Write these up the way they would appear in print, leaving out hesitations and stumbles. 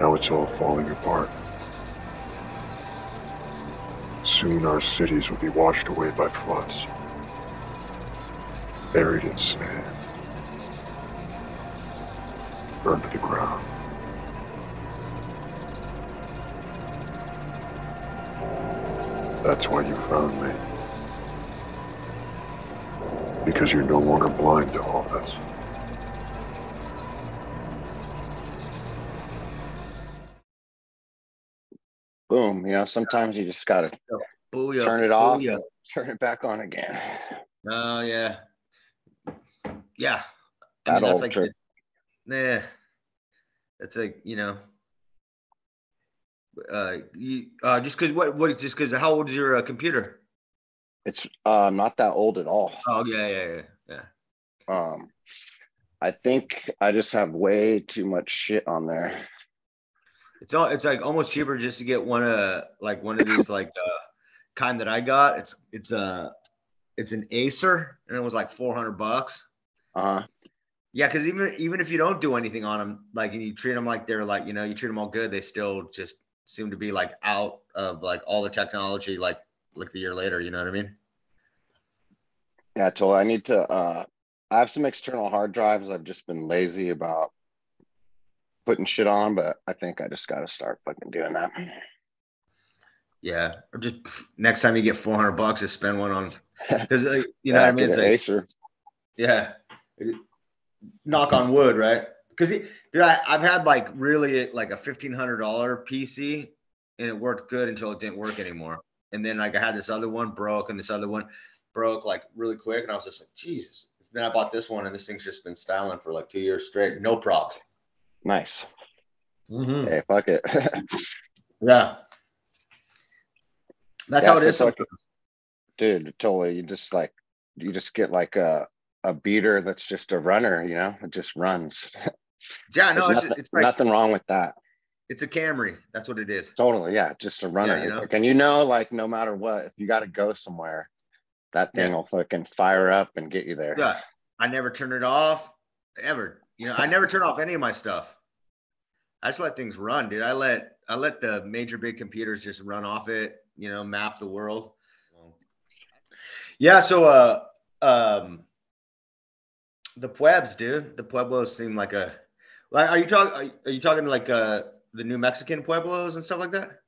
Now it's all falling apart. Soon our cities will be washed away by floods, buried in sand, burned to the ground. That's why you found me. Because you're no longer blind to all this. Boom. Sometimes you just gotta Booyah, turn it off, booyah. and turn it back on again. Oh yeah, yeah. That That's old like trick. that's like just because what is just because how old is your computer? It's not that old at all. Oh yeah. I think I just have way too much shit on there. It's like almost cheaper just to get one of these kind that I got. It's an Acer and it was like $400. Yeah, because even if you don't do anything on them, and you treat them like they're you treat them all good, they still just seem to be out of all the technology like the year later. You know what I mean? Yeah, totally. I need to. I have some external hard drives. I've just been lazy about putting shit on, but I think I just got to start fucking doing that. Yeah, or just next time you get $400, just spend one on because you know what I mean. It's Acer. Yeah, knock on wood, right? Because I've had really a $1,500 PC and it worked good until it didn't work anymore. And then I had this other one broke and this other one broke really quick. And I was just like, Jesus. Then I bought this one and this thing's just been styling for 2 years straight. No props. Nice. Mm-hmm. Hey, fuck it. Yeah. That's how it is. Dude, totally. You just get a beater that's just a runner, it just runs. Yeah, no, it's nothing wrong with that. It's a Camry. That's what it is. Totally, yeah, just a runner. Yeah, and no matter what, if you got to go somewhere, that thing will fucking fire up and get you there. Yeah, I never turn it off ever. I never turn off any of my stuff. I just let things run, dude. I let the major big computers just run off it. Map the world. Yeah. So, the Pueblos, dude. The Pueblos seem like a. Are you talking the New Mexican Pueblos and stuff like that?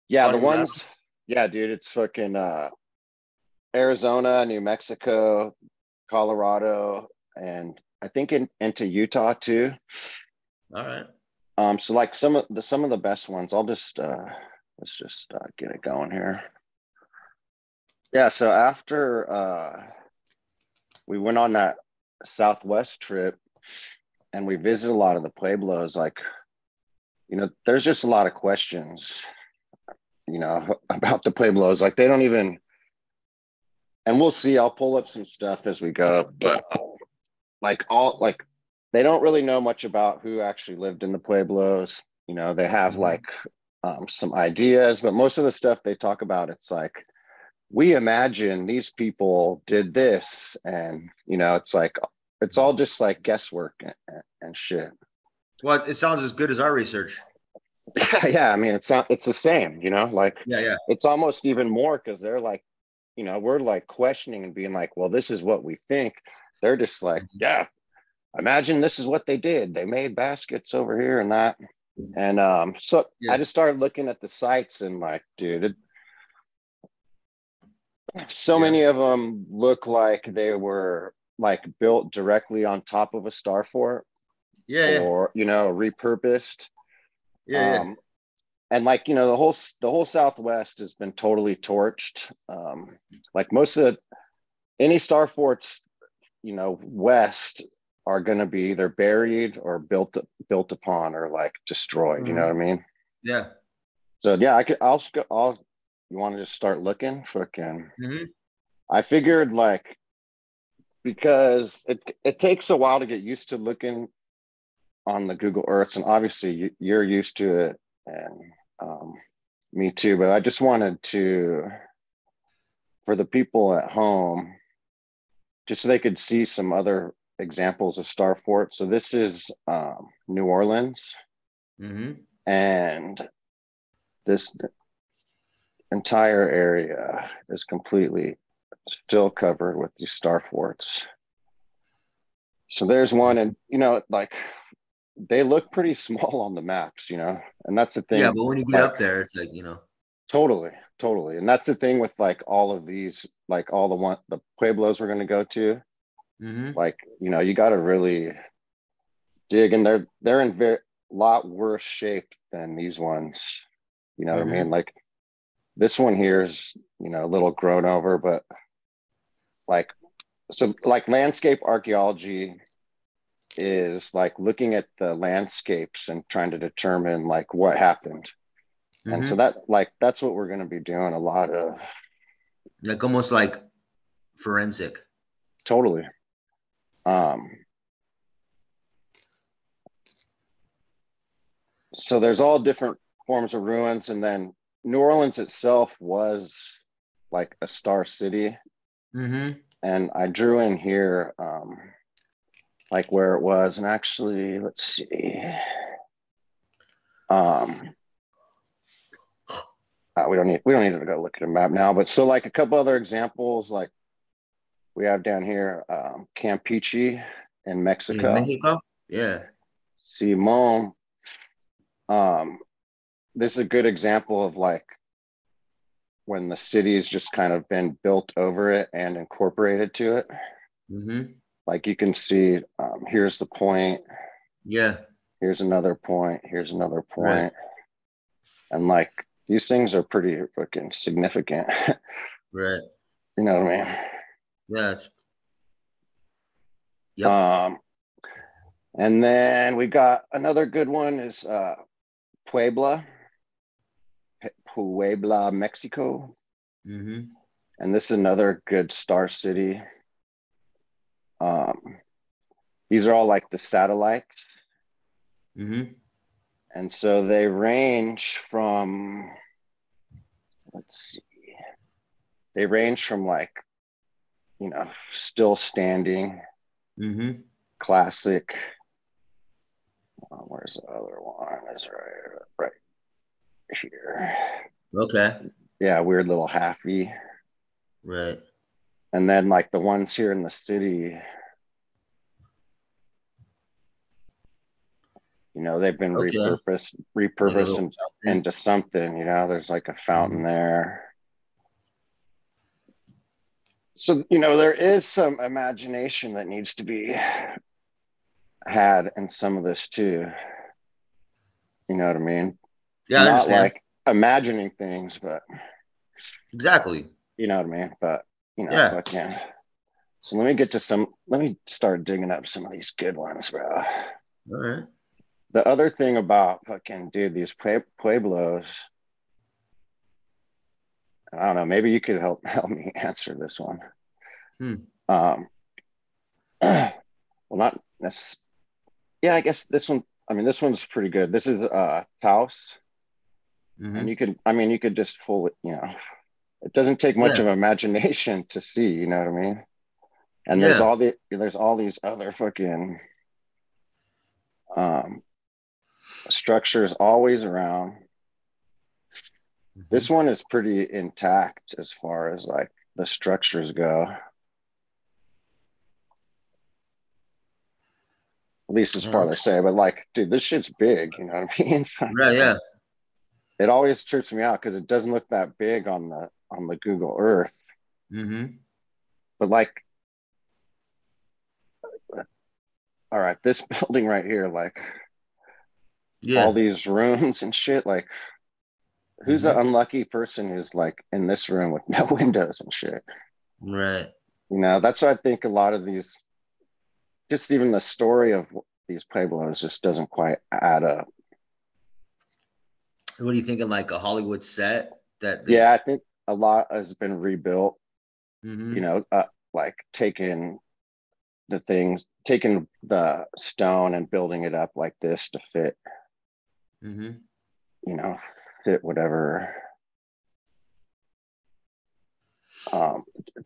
Yeah, the ones. Yeah, dude. It's fucking Arizona, New Mexico, Colorado, and I think into Utah too. All right. So some of the best ones. I'll just let's just get it going here. Yeah. So after we went on that Southwest trip and we visited a lot of the Pueblos, there's just a lot of questions, about the Pueblos. They don't even, and we'll see, I'll pull up some stuff as we go, but they don't really know much about who actually lived in the Pueblos. They have some ideas, but most of the stuff they talk about, it's we imagine these people did this, and it's all just guesswork and shit. Well, it sounds as good as our research. Yeah, I mean, it's the same, yeah. It's almost even more because they're we're questioning and being well, this is what we think. They're just yeah, imagine this is what they did. They made baskets over here and that. And so yeah. I just started looking at the sites and dude, many of them look like they were built directly on top of a Starfort. Or repurposed. And the whole Southwest has been totally torched. Most of any Starforts, west are going to be either buried or built upon or destroyed. Mm-hmm. You know what I mean? Yeah. So yeah, I'll you want to just start looking? Fucking. Mm-hmm. I figured because it takes a while to get used to looking on the Google Earths, and obviously you're used to it, and me too. But I just wanted to, for the people at home, just so they could see some other examples of Starfort. So this is New Orleans, and this entire area is completely still covered with these Starforts. So there's one, and like they look pretty small on the maps, and that's the thing. Yeah, but when you get up there, it's like, Totally. And that's the thing with like all of these, like all the Pueblos we're going to go to, like, you got to really dig, and they're in very lot worse shape than these ones. You know what I mean? Like this one here is, a little grown over, but like, so like landscape archaeology is like looking at the landscapes and trying to determine like what happened. And so that's what we're going to be doing a lot of. Like almost like forensic. Totally. So there's all different forms of ruins, and then New Orleans itself was like a star city. And I drew in here like where it was, and actually let's see. We don't need to go look at a map now, but so like a couple other examples, like we have down here Campeche in Mexico. In Mexico? Yeah. Simón. This is a good example of like when the city's just kind of been built over it and incorporated to it. Like you can see, here's the point. Yeah. Here's another point. Here's another point. Right. And like these things are pretty fucking significant. Right. You know what I mean? Yeah. Yep. And then we got another good one is Puebla, Mexico. And this is another good star city. These are all like the satellites. And so they range from, they range from like, still standing, classic. Where's the other one? Is right here. Okay. Yeah, weird little halfy. Right. And then like the ones here in the city, they've been repurposed into something, there's like a fountain there. So, there is some imagination that needs to be had in some of this too. You know what I mean? Yeah, I understand. Like imagining things, but exactly. You know what I mean? But yeah. Fucking. So let me start digging up some of these good ones, bro. All right. The other thing about fucking these Pueblos, I don't know, maybe you could help me answer this one. Well, not necessarily. Yeah, I guess this one's pretty good. This is Taos. And you could just fully, it doesn't take much of imagination to see, you know what I mean? And there's all these other fucking structures always around. This one is pretty intact as far as like the structures go. At least as far as they say, but like, dude, this shit's big, you know what I mean? Right, yeah. It always trips me out because it doesn't look that big on the Google Earth. But like, all right, this building right here, like all these rooms and shit, like who's the unlucky person who's like in this room with no windows and shit? Right. That's why I think a lot of these, just even the story of these Pueblos just doesn't quite add up. What are you thinking, like a Hollywood set? Yeah, I think a lot has been rebuilt. Like taking the stone and building it up like this to fit, fit whatever,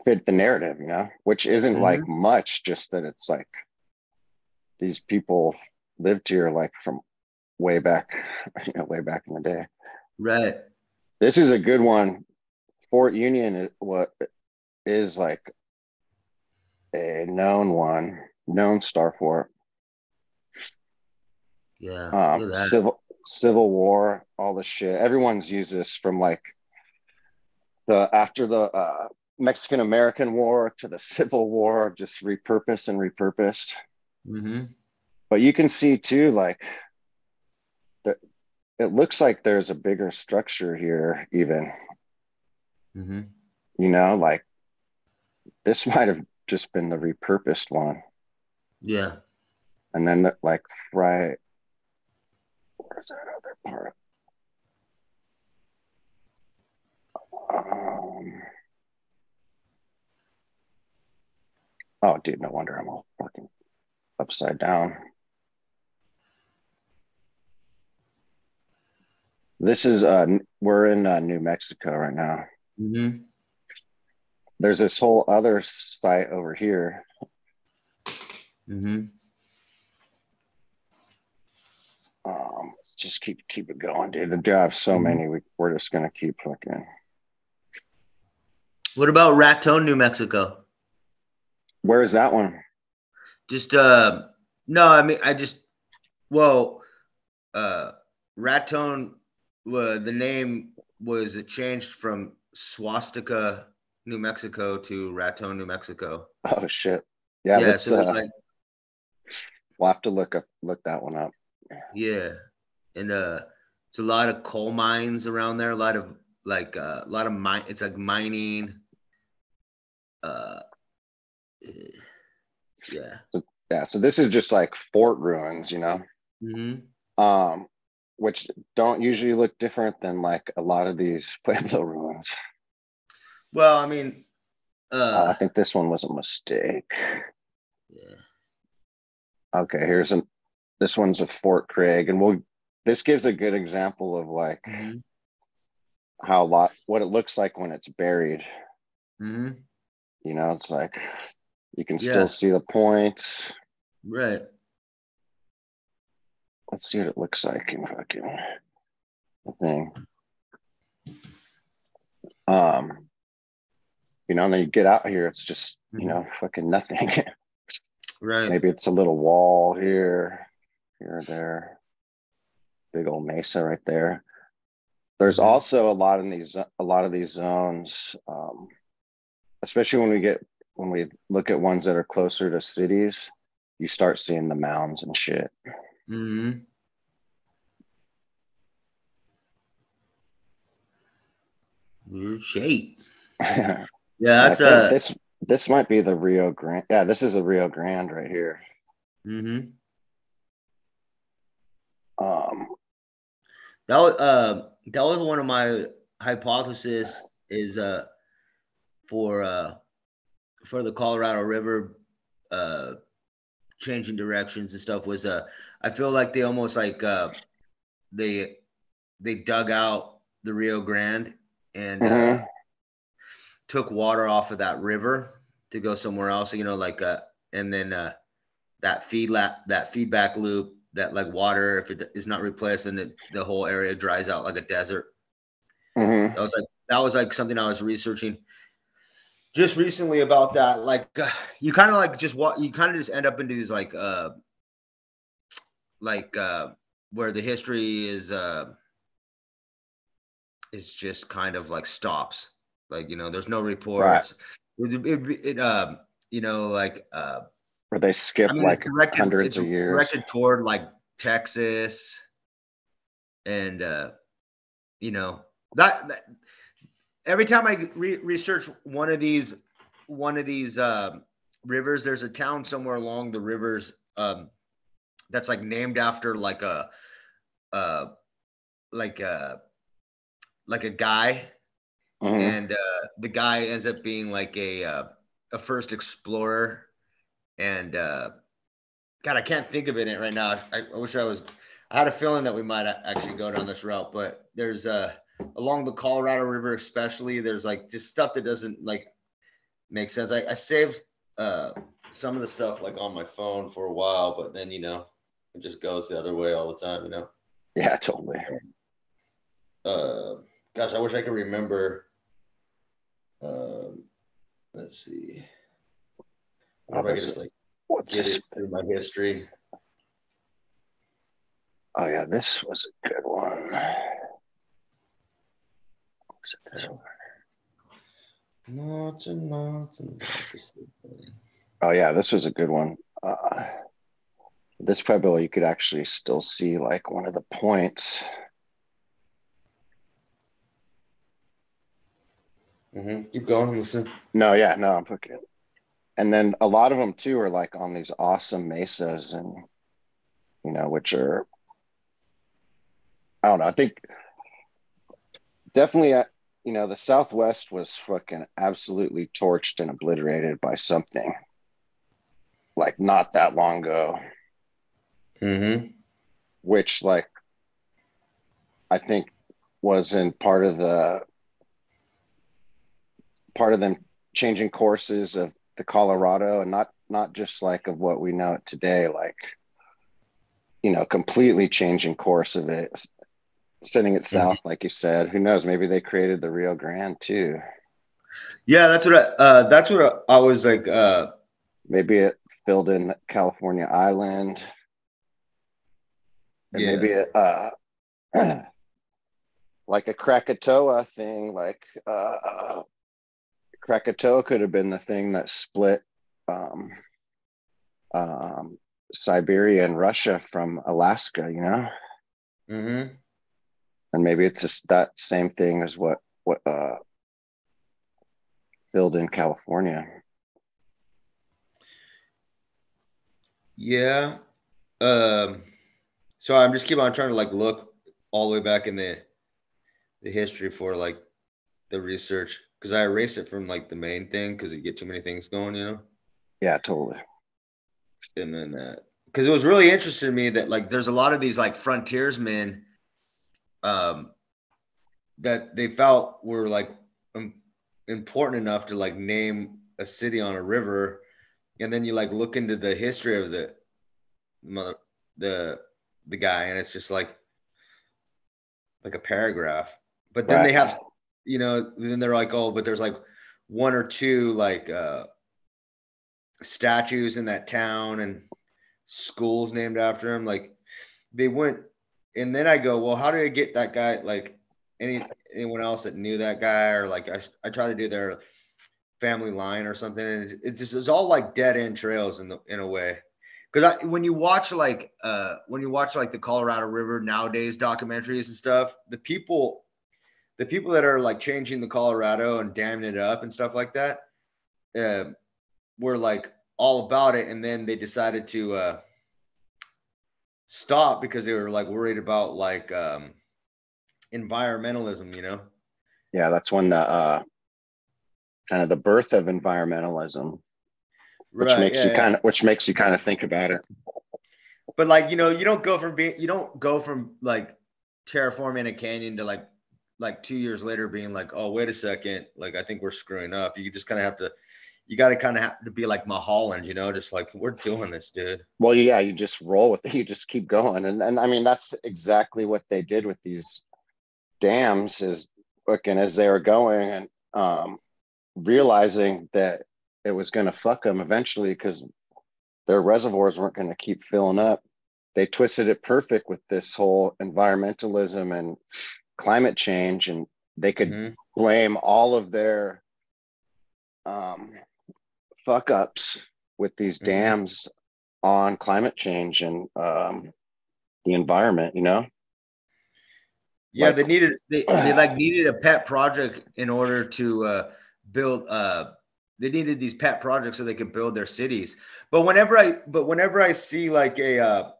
fit the narrative, which isn't like much, just that it's like these people lived here like from way back, way back in the day. Right. This is a good one. Fort Union is what is like a known Starfort. Yeah. Look at that. Civil War, all the shit. Everyone's used this from like after the Mexican American War to the Civil War, just repurposed and repurposed. Mm-hmm. But you can see too, like it looks like there's a bigger structure here, even. Mm-hmm. Like this might have just been the repurposed one. Yeah. And then like right, where's that other part? Oh, dude, no wonder I'm all fucking upside down. This is we're in New Mexico right now. Mm-hmm. There's this whole other site over here. Mm-hmm. Just keep it going, dude. The have so many. We're just gonna keep fucking. What about Raton, New Mexico? Where is that one? Just no, I mean Raton, the name was changed from Swastika, New Mexico to Raton, New Mexico. Oh shit. Yeah, let's so like, we'll have to look that one up. Yeah. And it's a lot of coal mines around there, a lot of mine, it's like mining. Yeah. So this is just like fort ruins, Mm-hmm. Which don't usually look different than like a lot of these Pueblo ruins. Well, I mean, I think this one was a mistake. Yeah. Okay, this one's a Fort Craig, and this gives a good example of like what it looks like when it's buried. Mm-hmm. It's like you can still see the points. Right. Let's see what it looks like in fucking the thing. And then you get out here, it's just fucking nothing. Right. Maybe it's a little wall here or there. Big old mesa right there. There's also a lot of these zones, especially when we look at ones that are closer to cities, you start seeing the mounds and shit. Mm-hmm. Weird shape. Yeah, that's this might be the Rio Grande. Yeah, this is a Rio Grande right here. Mm-hmm. That was one of my hypotheses is for the Colorado River changing directions and stuff was I feel like they almost like they dug out the Rio Grande and took water off of that river to go somewhere else, and then that feedback loop, that like water, if it is not replaced, then the whole area dries out like a desert. That was like something I was researching just recently about that. Like you kind of like you kind of just end up into these where the history is just kind of like stops. Like, there's no reports. Right. Where they skip hundreds of years. Directed toward like Texas, and that every time I research one of these rivers, there's a town somewhere along the rivers that's like named after like a guy. And the guy ends up being like a first explorer, and God, I can't think of it right now. I wish I had a feeling that we might actually go down this route, but there's along the Colorado River especially, there's like just stuff that doesn't like make sense. I saved some of the stuff like on my phone for a while, but then it just goes the other way all the time. Yeah, totally. Gosh, I wish I could remember. Let's see. I wonder if I could just like get it through my history. Oh yeah, this was a good one. Oh yeah, this was a good one. This Pueblo, you could actually still see like one of the points. Keep going. Listen. No, I'm fucking. And then a lot of them too are like on these awesome mesas, and which are, I don't know. I think definitely, the Southwest was fucking absolutely torched and obliterated by something like not that long ago. Which like I think was in part of them changing courses of the Colorado, and not just like of what we know it today, like completely changing course of it, sending it south, like you said. Who knows? Maybe they created the Rio Grande too. Yeah, that's what I was like. Maybe it filled in California Island, and maybe it like a Krakatoa thing, like Krakatoa could have been the thing that split Siberia and Russia from Alaska, and maybe it's just that same thing as what filled in California. Yeah. So I'm just keep on trying to like look all the way back in the history for like the research, because I erase it from like the main thing because you get too many things going, Yeah, totally. And then because it was really interesting to me that like there's a lot of these like frontiersmen that they felt were like important enough to like name a city on a river, and then you like look into the history of the guy, and it's just like a paragraph. But then they have, then they're like, oh, but there's like one or two like statues in that town and schools named after him. Like they went, and then I go, well, how did I get that guy? Like anyone else that knew that guy, or like I try to do their family line or something, and it's all like dead end trails in a way. Because when you watch like the Colorado River nowadays documentaries and stuff, the people that are like changing the Colorado and damming it up and stuff like that were like all about it, and then they decided to stop because they were like worried about like environmentalism. Yeah, that's when the kind of the birth of environmentalism, which makes you kind of think about it. But like, you don't go from like terraforming a canyon to like 2 years later being like, oh, wait a second, like I think we're screwing up. You just kind of have to, have to be like Mulholland, just like, we're doing this, dude. Well, yeah, you just roll with it. You just keep going. And I mean, that's exactly what they did with these dams, is looking as they were going and realizing that it was going to fuck them eventually because their reservoirs weren't going to keep filling up. They twisted it perfect with this whole environmentalism and climate change, and they could blame all of their fuck ups with these dams on climate change and the environment, Yeah, they needed a pet project in order to build they needed these pet projects so they could build their cities. But whenever I see like a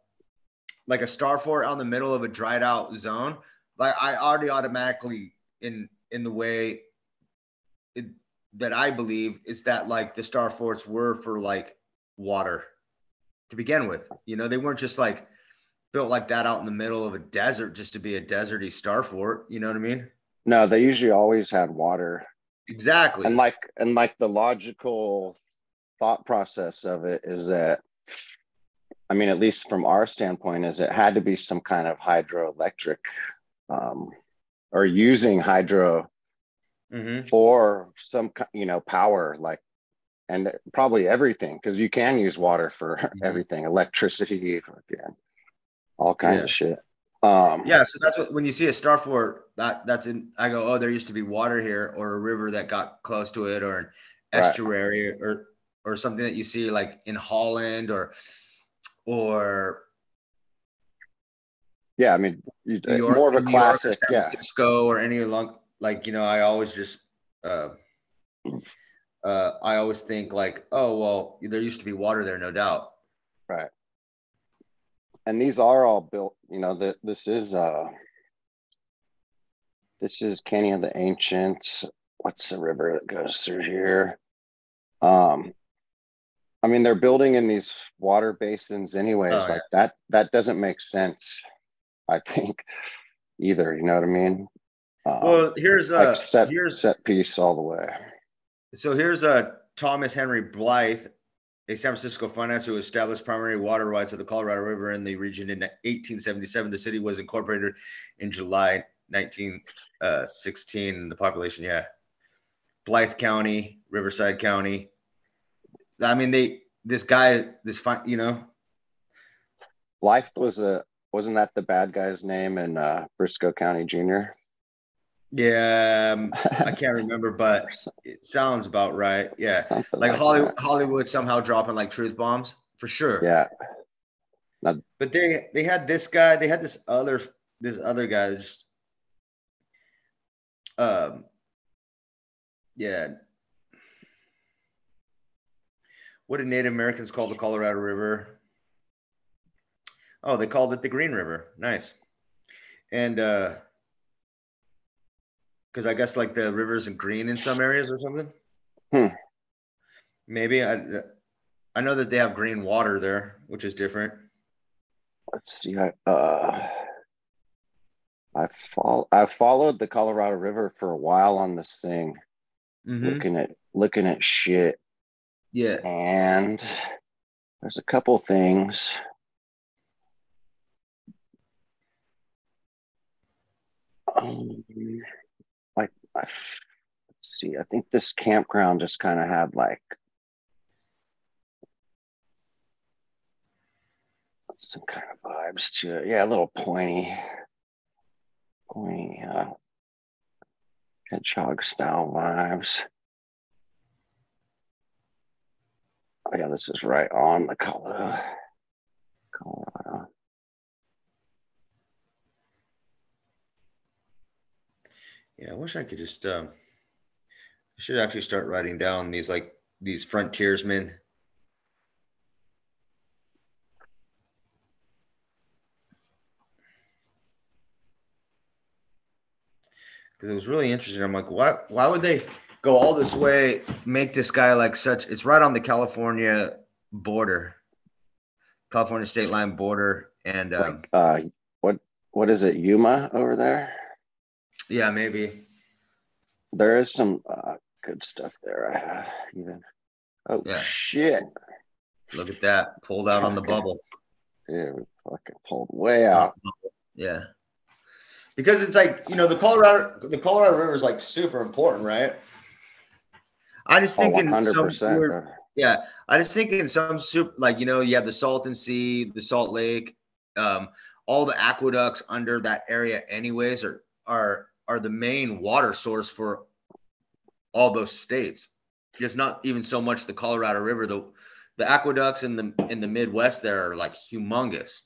Starfort out in the middle of a dried out zone, like I already automatically in the way that I believe is that like the Starforts were for like water to begin with. They weren't just like built like that out in the middle of a desert just to be a deserty Starfort. You know what I mean? No, they usually always had water. Exactly. And like the logical thought process of it is that, I mean, at least from our standpoint, is it had to be some kind of hydroelectric, or using hydro for some, power, like, and probably everything, because you can use water for everything, electricity, all kinds of shit. Yeah, so that's what, when you see a Starfort, that's in, I go, oh, there used to be water here, or a river that got close to it, or an estuary, or something that you see like in Holland, or yeah, I mean, more of a classic, San Francisco, or any along, like, I always just I always think like, oh, well, there used to be water there, no doubt. Right. And these are all built, this is Canyon of the Ancients. What's the river that goes through here? I mean, they're building in these water basins anyways. That doesn't make sense, I think, either. You know what I mean? Well, here's like set piece all the way. So here's Thomas Henry Blythe, a San Francisco financier who established primary water rights of the Colorado River in the region in 1877. The city was incorporated in July 1916. The population, Blythe County, Riverside County. I mean, Blythe wasn't that the bad guy's name in Briscoe County Jr.? Yeah, I can't remember, but it sounds about right. Yeah, something like that. Hollywood somehow dropping like truth bombs for sure. Yeah, but they had this guy. They had this other guy. Just, yeah. What did Native Americans call the Colorado River? Oh, they called it the Green River. Nice. And because I guess like the river isn't green in some areas or something. Maybe I know that they have green water there, which is different. Let's see. I've followed the Colorado River for a while on this thing, looking at shit. Yeah, and there's a couple things. Like, let's see, I think this campground just kind of had like some kind of vibes to it. Yeah, a little pointy hedgehog style vibes. Oh yeah, this is right on the Colorado. Yeah, I wish I could just I should actually start writing down these frontiersmen. Because it was really interesting. I'm like, why would they go all this way, make this guy like such? It's right on the California border, California state line border, and what is it, Yuma over there? Yeah, maybe. There is some good stuff there. Shit! Look at that, pulled out on the bubble. Yeah, fucking pulled way out. Yeah. Because it's like, the Colorado River is like super important, right? I just think in some weird, I just think in some super, like, you have the Salton Sea, the Salt Lake, all the aqueducts under that area anyways are the main water source for all those states. It's not even so much the Colorado River. The aqueducts in the Midwest there are like humongous.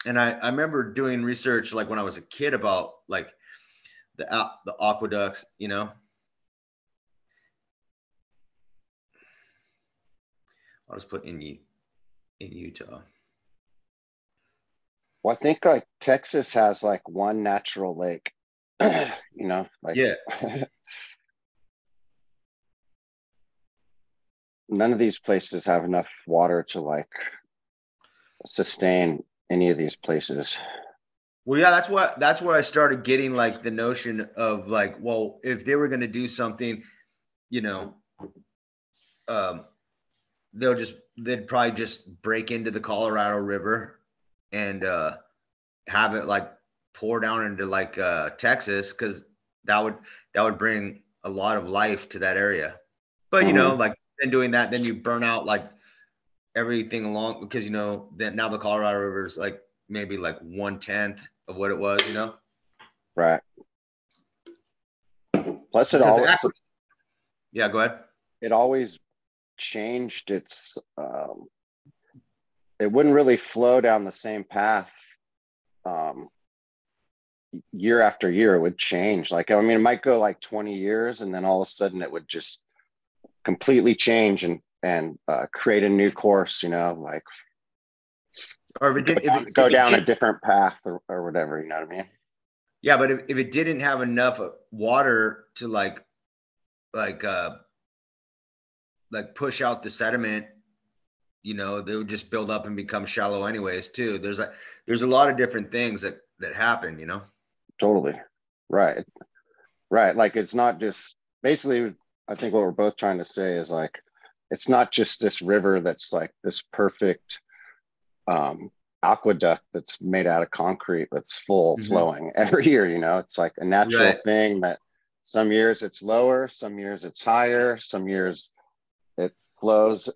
And I remember doing research like when I was a kid about like the aqueducts, I'll just put in Utah. Well, I think like Texas has like one natural lake, none of these places have enough water to like sustain any of these places. Well, yeah, that's where I started getting like the notion of like, well, if they were going to do something, they'd probably just break into the Colorado River and have it like pour down into like Texas, because that would bring a lot of life to that area. But like in doing that, then you burn out like everything along, because that now the Colorado River is like maybe like 1/10 of what it was. Right. Plus, go ahead. It always changed its. It wouldn't really flow down the same path. Year after year, it would change. Like, I mean, it might go like 20 years, and then all of a sudden, it would just completely change and create a new course. Like, or if it go down a different path or whatever. You know what I mean? Yeah, but if it didn't have enough water to like push out the sediment, they would just build up and become shallow anyways too. There's a lot of different things that happen, Totally. Right. Like, it's not just, basically, I think what we're both trying to say is like, it's not just this river that's like this perfect aqueduct that's made out of concrete that's full flowing every year. It's like a natural thing that some years it's lower, some years it's higher, some years it flows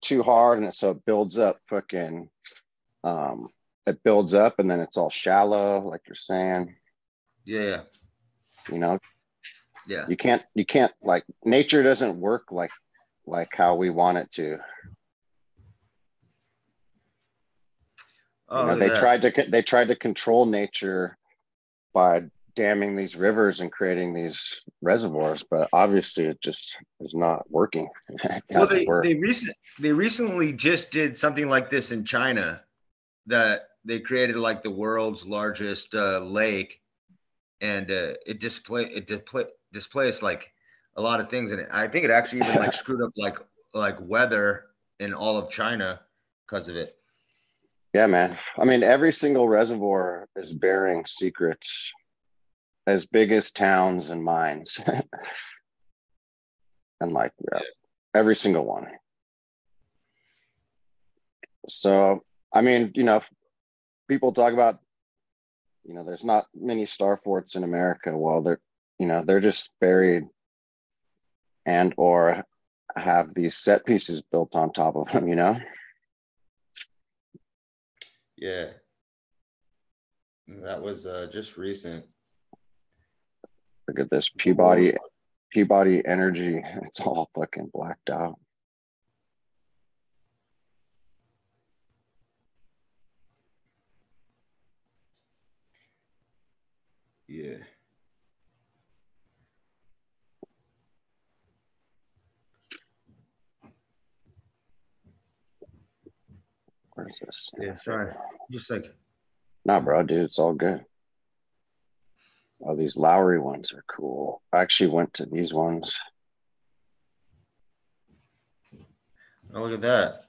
too hard, and so it builds up it builds up, and then it's all shallow, like you're saying. Yeah. Yeah. You can't like, nature doesn't work like how we want it to. They tried to control nature by damming these rivers and creating these reservoirs, but obviously it just is not working. Well, they recently just did something like this in China, that they created like the world's largest lake, and it displaced like a lot of things in it. I think it actually even like screwed up like weather in all of China because of it. Yeah, man. I mean, every single reservoir is bearing secrets as big as towns and mines. And like, every single one. So, I mean, people talk about, there's not many Starforts in America. Well, they're just buried and or have these set pieces built on top of them, Yeah. That was just recent. Look at this Peabody Energy. It's all fucking blacked out. Yeah. Where's this? Yeah, sorry. Just like. Nah, bro, dude, it's all good. Oh, these Lowry ones are cool. I actually went to these ones. Oh, look at that.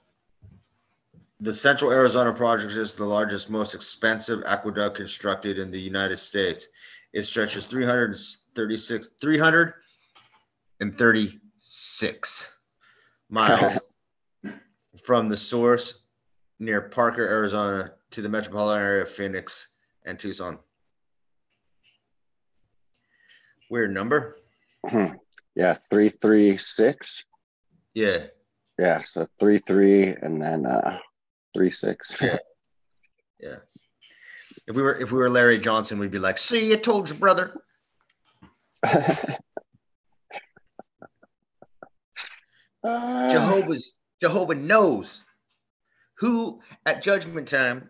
The Central Arizona project is the largest, most expensive aqueduct constructed in the United States. It stretches 336 miles from the source near Parker, Arizona, to the metropolitan area of Phoenix and Tucson. Weird number. Yeah, 336. Yeah. Yeah, so 33 and then 36. Yeah. Yeah. If we were Larry Johnson, we'd be like, "See, I told you, brother." Jehovah knows who at judgment time.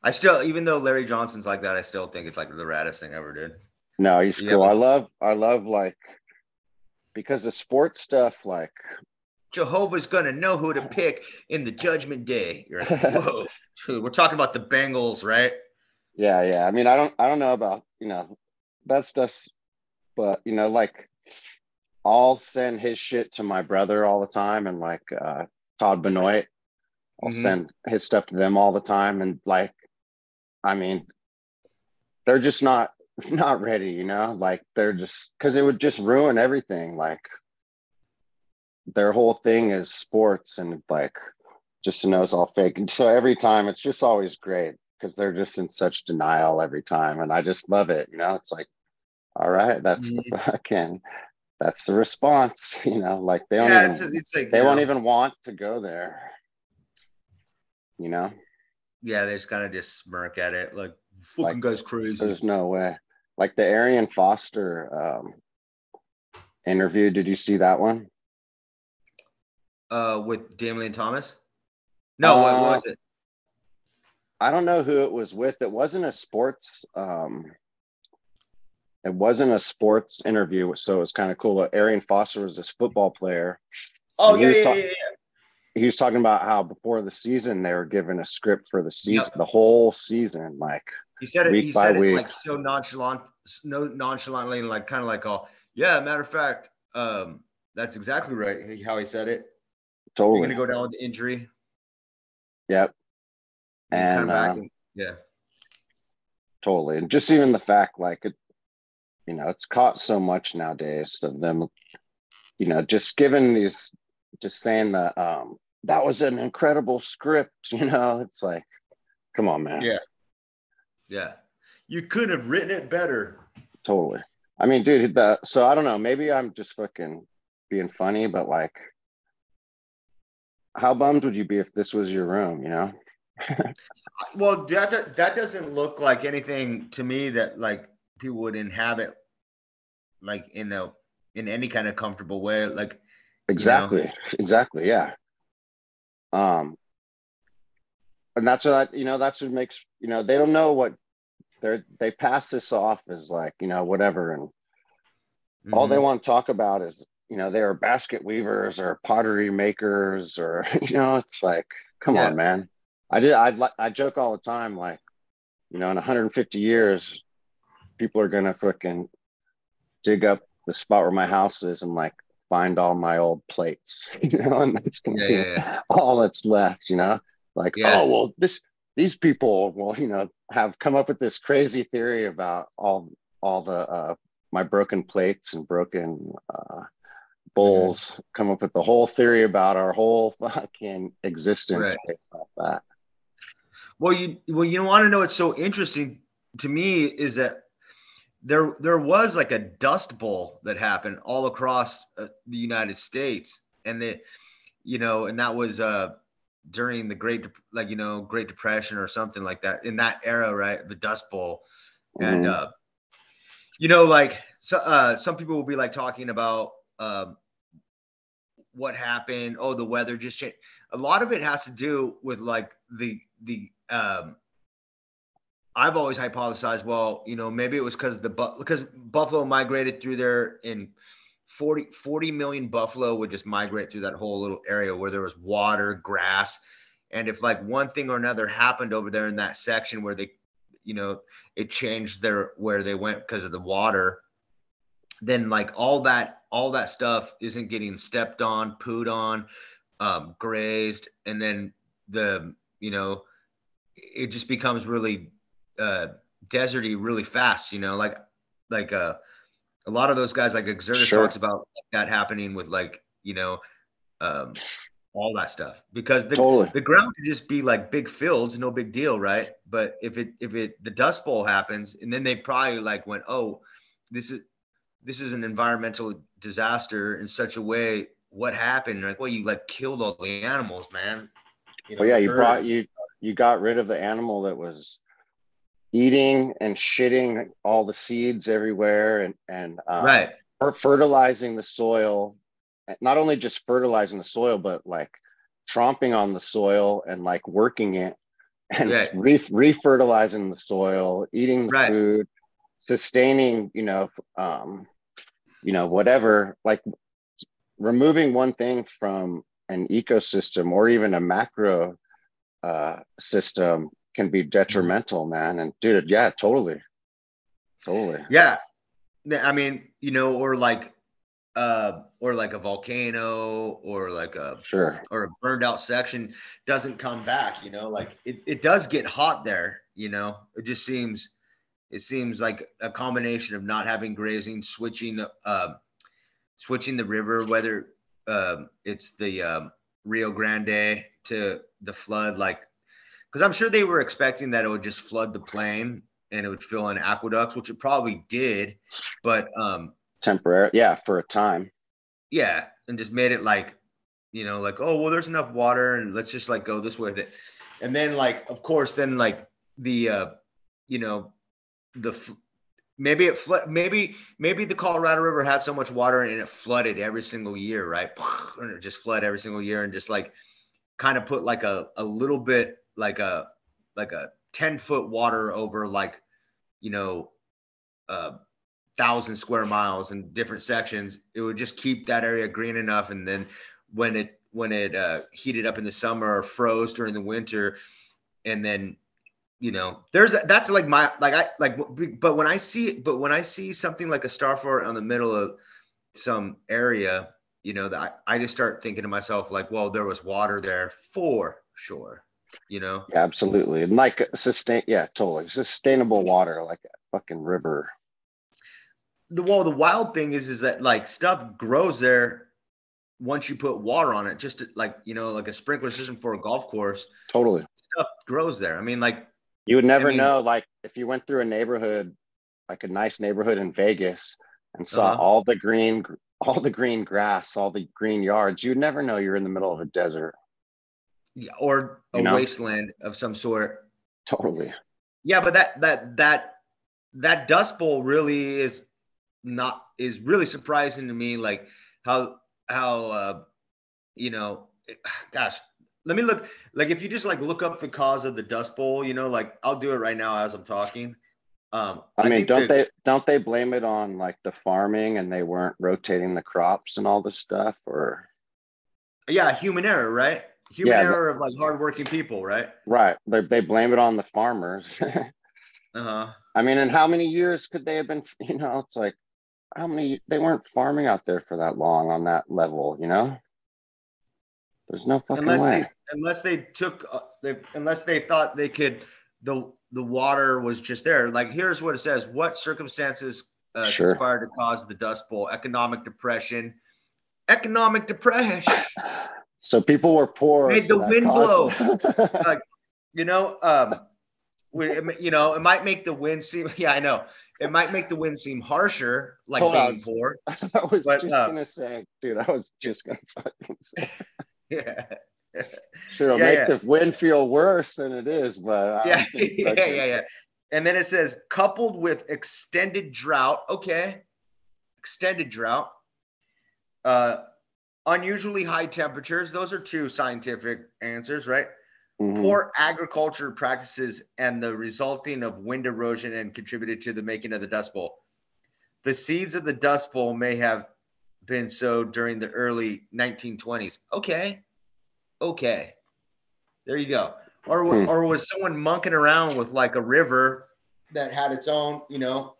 I still, even though Larry Johnson's like that, I still think it's like the raddest thing ever, dude. No, he's cool. I love like, because the sports stuff, like, Jehovah's gonna know who to pick in the judgment day. You're like, whoa, dude, we're talking about the Bengals, right? Yeah. I mean, I don't know about, that stuff, but like, I'll send his shit to my brother all the time, and like Todd Benoit, I'll send his stuff to them all the time, and like, I mean, they're just not ready, like, they're just, because it would just ruin everything. Like, their whole thing is sports, and like just to know it's all fake. And so every time it's just always great because they're just in such denial every time. And I just love it. You know, it's like, all right, that's the fucking, that's the response, you know, like they don't even, it's like, they won't even want to go there, you know? Yeah, they just kind of just smirk at it. Like, fucking Like, guy's crazy. There's no way. Like the Arian Foster interview. Did you see that one? With Damian Thomas? No, what was it? I don't know who it was with. It wasn't a sports interview, so it was kind of cool. Arian Foster was this football player. Oh, and yeah. He was talking about how before the season they were given a script for the season, Yep. the whole season, like he said it. Week He by said week. it like so nonchalantly, like kind of like, oh yeah. Matter of fact, that's exactly right. How he said it. Totally. You're gonna go down with the injury. Yep. And come back and yeah. Totally. And just even the fact, like it, you know, it's caught so much nowadays of them, you know, just giving these, just saying that that was an incredible script, you know, it's like, come on, man. Yeah. You could have written it better. Totally. I mean, dude, so I don't know, maybe I'm just fucking being funny, but like, how bummed would you be if this was your room, you know? Well, that doesn't look like anything to me that like people would inhabit like in any kind of comfortable way. Like Exactly. Yeah. And that's what that's what makes, they don't know what they pass this off as like, whatever. And all they want to talk about is, they are basket weavers or pottery makers or, it's like, come on, man. I joke all the time, like, in 150 years, people are going to fucking dig up the spot where my house is and like find all my old plates, and that's going to be all that's left, like, oh, well, these people will, have come up with this crazy theory about all the, my broken plates and broken, bowls, come up with the whole theory about our whole fucking existence based off that. Well, you want to know what's so interesting to me is that there was like a dust bowl that happened all across the United States, and and that was during the Great Depression or something like that, in that era, right? The Dust Bowl, and like some people will be like talking about what happened. Oh, the weather just changed. A lot of it has to do with like the I've always hypothesized, well, maybe it was because buffalo migrated through there in 40 million buffalo would just migrate through that whole little area where there was water, grass. And if like one thing or another happened over there in that section where they, it changed where they went because of the water, then like all that stuff isn't getting stepped on, pooed on, grazed. And then it just becomes really deserty really fast, like a lot of those guys, like Exertus talks about that happening with like, all that stuff, because the ground could just be like big fields, no big deal, right? But if the Dust Bowl happens, and then they probably like went, oh, this is an environmental disaster in such a way. What happened? Like, well, you like killed all the animals, man. You got rid of the animal that was eating and shitting all the seeds everywhere and fertilizing the soil, not only just fertilizing the soil, but like tromping on the soil and like working it and re-fertilizing the soil, eating the food, sustaining, whatever, like removing one thing from an ecosystem or even a macro system can be detrimental, man. And dude, yeah, totally. Yeah. I mean, or like a volcano or like or a burned out section doesn't come back, like it does get hot there, it seems like a combination of not having grazing, switching the river, whether it's the Rio Grande to the flood, like, because I'm sure they were expecting that it would just flood the plain and it would fill in aqueducts, which it probably did, but temporary, yeah, for a time. yeah, and just made it like, like, oh well, there's enough water and let's just like go this way with it. And then like, of course, then like the the maybe it flood, maybe the Colorado River had so much water and it flooded every single year, right? And it just flooded every single year and just like kind of put like a little bit like a 10-foot water over like, 1,000 square miles in different sections. It would just keep that area green enough. And then when it heated up in the summer or froze during the winter, and then that's like my but when I see something like a Starfort on the middle of some area, that I just start thinking to myself like, well, there was water there for sure. Yeah, absolutely. And like totally sustainable water, like a fucking river. The wild thing is that like stuff grows there once you put water on it, just to, like, like a sprinkler system for a golf course. Totally. Stuff grows there. I mean, like, you would never know, like if you went through a neighborhood, like a nice neighborhood in Vegas and saw all the green grass, all the green yards, you'd never know you're in the middle of a desert. Yeah, or a wasteland of some sort. Totally. Yeah, but that Dust Bowl really is really surprising to me, like how gosh, let me look, like if you just like look up the cause of the Dust Bowl, like I'll do it right now as I'm talking. I mean, don't they blame it on like the farming and they weren't rotating the crops and all this stuff, or yeah, human error, right? Error of like hardworking people, right? Right. They blame it on the farmers. I mean, and how many years could they have been, it's like, how many, they weren't farming out there for that long on that level, There's no fucking way. Unless they thought they could, the water was just there. Like, here's what it says. What circumstances conspired to cause the Dust Bowl? Economic depression. So people were poor. Made the wind blow. Like, it might make the wind seem, yeah, I know. It might make the wind seem harsher, like being poor. I was just gonna say, dude, I was just gonna fucking say. Yeah. Sure, make the wind feel worse than it is, but yeah. And then it says, coupled with extended drought. Okay. Extended drought. Unusually high temperatures. Those are two scientific answers, right? Mm-hmm. Poor agriculture practices and the resulting of wind erosion and contributed to the making of the Dust Bowl. The seeds of the Dust Bowl may have been sowed during the early 1920s. Okay. There you go. Or was someone monkeying around with like a river that had its own, you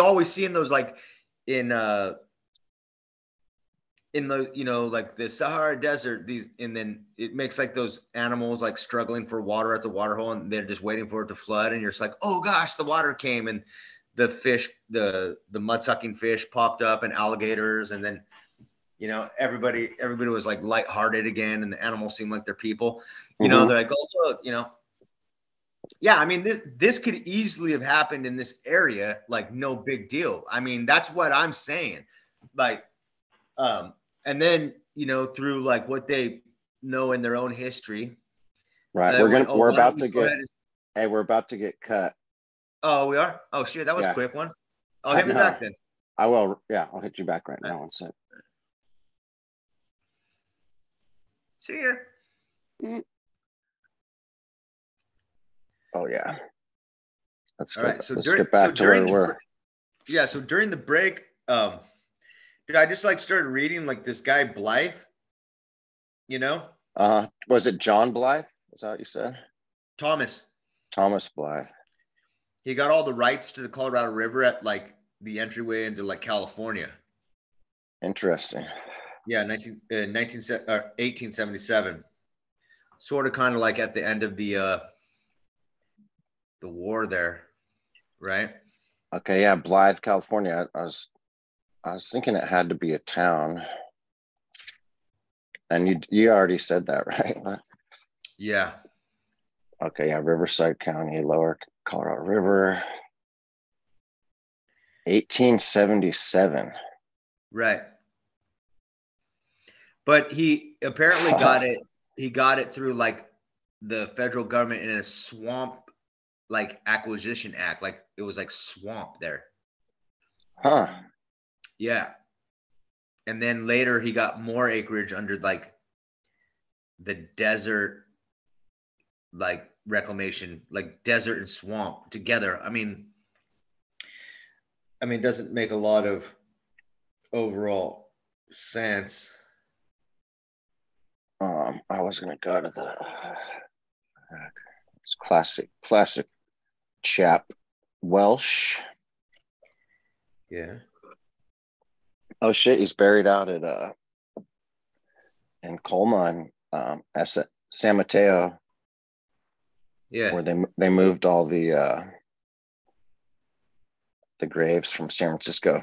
always see in those, like in the, like the Sahara Desert, and then it makes like those animals like struggling for water at the water hole and they're just waiting for it to flood. And you're just like, oh gosh, the water came, and the fish, the mud sucking fish popped up, and alligators. And then, everybody was like lighthearted again. And the animals seem like they're people, they're like, oh, look, yeah. I mean, this could easily have happened in this area. Like, no big deal. I mean, that's what I'm saying. Like, and then, through like what they know in their own history. Right. We're about to get cut. Oh, we are? Oh, shit. That was a quick one. Oh, hit me back then. I will. Yeah, I'll hit you back right now. One sec. See ya. Oh, yeah. Let's get back to where we were. Yeah. So during the break, I just like started reading like this guy Blythe, Was it John Blythe? Is that what you said? Thomas Blythe. He got all the rights to the Colorado River at like the entryway into like California. Interesting. Yeah, 1877. Sort of kind of like at the end of the war there, right? Okay, yeah, Blythe, California. I was thinking it had to be a town. And you already said that, right? Yeah. Okay, yeah, Riverside County, Lower Colorado River, 1877. Right. But he apparently got it. He got it through like the federal government in a swamp, like acquisition act. Like it was like swamp there. Huh. Yeah. And then later he got more acreage under like the desert, like reclamation, like desert and swamp together. I mean, it doesn't make a lot of overall sense. I was gonna go to the it's classic chap Welsh. Yeah. Oh shit, he's buried out at in Colma and San Mateo. Yeah. Where they moved all the graves from San Francisco.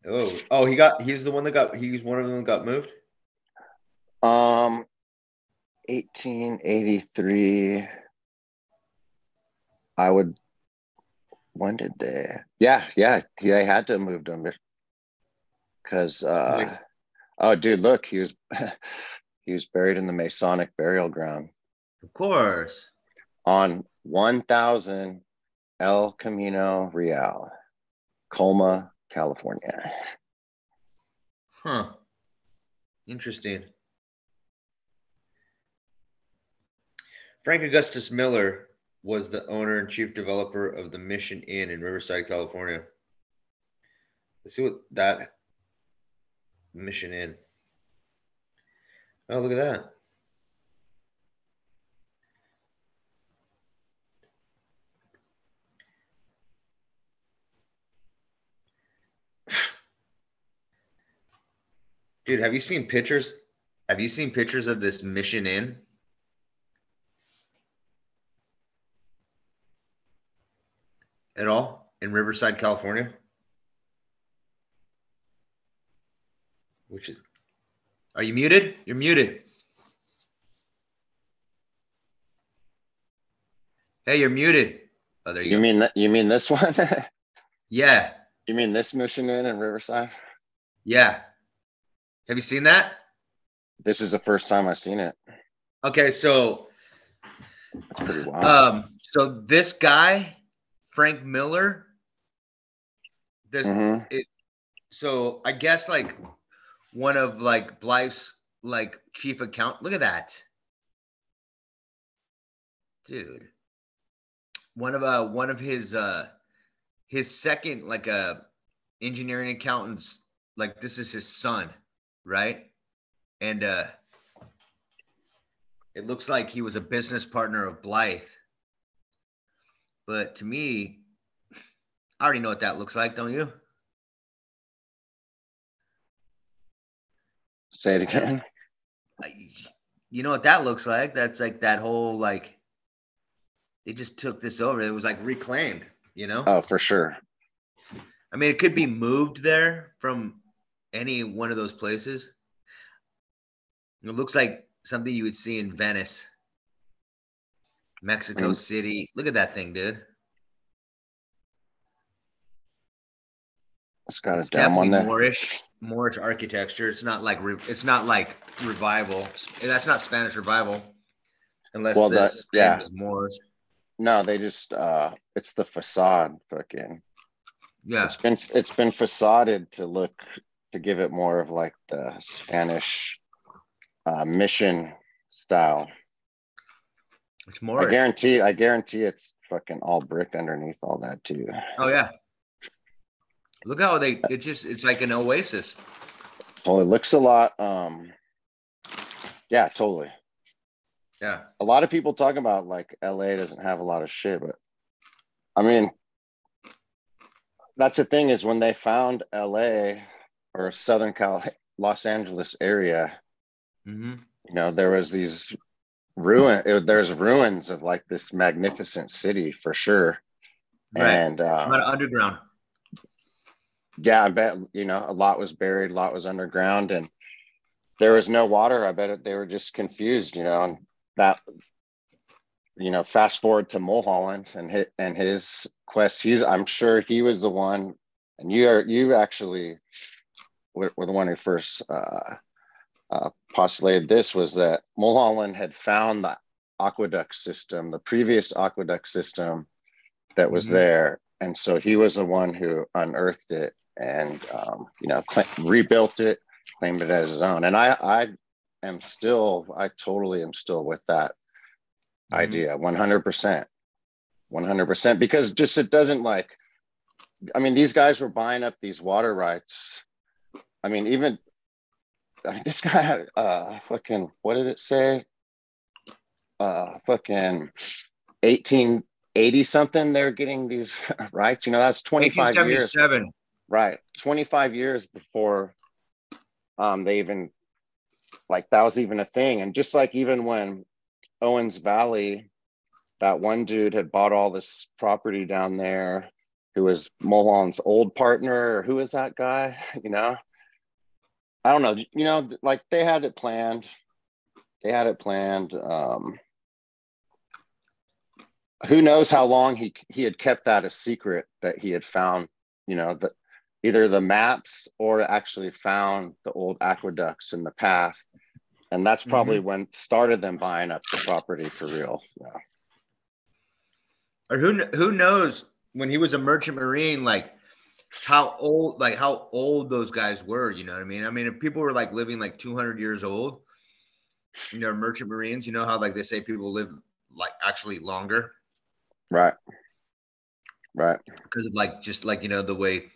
Oh, he's one of them that got moved. 1883. When did they? Yeah, they had to have moved him because oh dude, look, he was he was buried in the Masonic burial ground. Of course. On 1000 El Camino Real, Colma, California. Huh. Interesting. Frank Augustus Miller was the owner and chief developer of the Mission Inn in Riverside, California. Let's see what that Mission Inn. Oh, look at that. Dude, have you seen pictures? Have you seen pictures of this Mission Inn? At all in Riverside, California? Are you muted? You're muted. Hey, you're muted. Oh, there you go. You mean this one? Yeah. You mean this Mission Inn in Riverside? Yeah. Have you seen that? This is the first time I've seen it. Okay, so it's pretty wild. So this guy, Frank Miller, so I guess like one of like Blythe's like chief account. Look at that, dude. One of his second like engineering accountants. Like this is his son, right? And it looks like he was a business partner of Blythe. But to me, I already know what that looks like, don't you? Say it again. You know what that looks like? That's like that whole like they just took this over. It was like reclaimed, you know? Oh, for sure. I mean, it could be moved there from any one of those places. It looks like something you would see in Venice, Mexico City. Look at that thing, dude. It's got a dome on there. Moorish architecture. It's not like revival. That's not Spanish revival, unless Spain was Moors. No, they just it's the facade, fucking. Yeah, it's been facaded to give it more of like the Spanish mission style. It's more. I guarantee it's fucking all brick underneath all that too. Oh yeah. Look how it's like an oasis. Well, it looks a lot. Yeah, totally. Yeah. A lot of people talk about like LA doesn't have a lot of shit, but I mean, that's the thing is when they found LA or Southern Los Angeles area, you know, there was these there's ruins of like this magnificent city for sure. Right. And a lot of underground. Yeah, I bet, you know, a lot was buried, a lot was underground. And there was no water. I bet they were just confused, and that, fast forward to Mulholland and his quest. I'm sure he was the one, and you actually were the one who first postulated this, was that Mulholland had found the aqueduct system, the previous aqueduct system that was there. And so he was the one who unearthed it and, rebuilt it, claimed it as his own. And I totally am still with that idea, 100%, 100%, because just, it doesn't these guys were buying up these water rights. This guy had fucking, what did it say? Fucking 1880 something. They're getting these rights. That's 25 years. Right. 25 years before they even, that was even a thing. And just even when Owens Valley, that one dude had bought all this property down there, who was Mulholland's old partner, or who is that guy? I don't know, they had it planned. Who knows how long he had kept that a secret, that he had found, either the maps or actually found the old aqueducts in the path. And that's probably when started them buying up the property for real. Yeah. Or who knows, when he was a merchant marine, how old those guys were, you know what I mean? If people were living 200 years old, merchant marines, how they say people live actually longer. Right. Because of the way,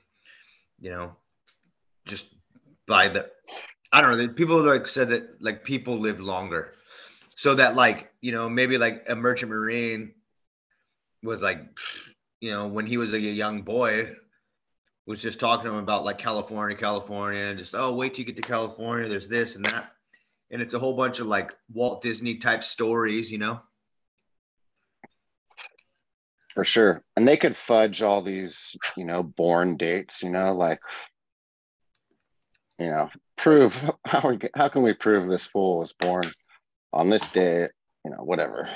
just by the, I don't know, people said that people live longer. So that maybe a merchant marine was when he was a young boy, was just talking to him about California, and just, oh, wait till you get to California, there's this and that. And it's a whole bunch of Walt Disney type stories, For sure. And they could fudge all these, born dates, prove, how can we prove this fool was born on this day, whatever.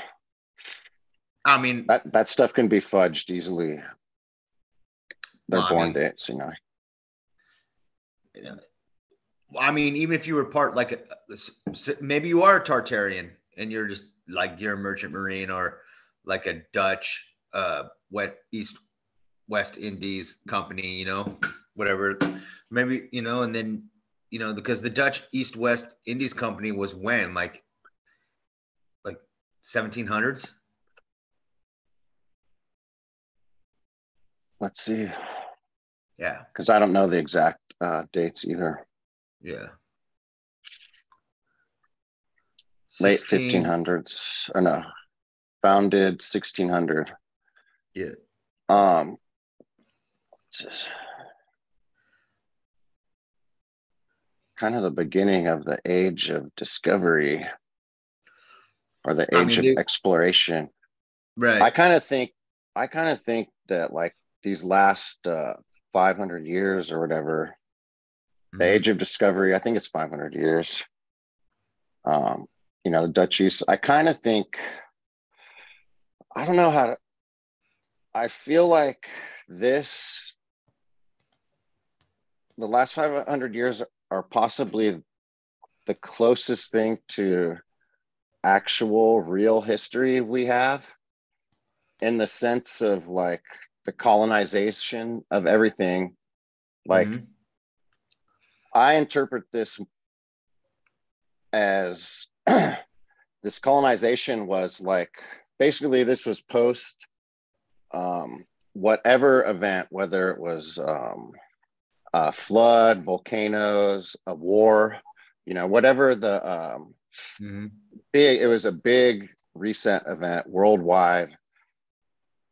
That stuff can be fudged easily. They're born dates, even if you were part, maybe you are a Tartarian and you're just you're a merchant marine, or a Dutch West Indies company, whatever, maybe, and then, because the Dutch West Indies Company was when, 1700s. Let's see. Yeah. Because I don't know the exact dates either. Yeah. Late 1500s, or no, founded 1600. Yeah. Kind of the beginning of the age of discovery, or the age of exploration. Right. I kind of think that these last 500 years or whatever, the age of discovery, I think it's 500 years. The Dutch East, I kind of think, I don't know how to, I feel like the last 500 years are possibly the closest thing to actual real history we have, in the sense of the colonization of everything. I interpret this as this colonization was basically this was post whatever event, whether it was a flood, volcanoes, a war, whatever the it was a big reset event worldwide.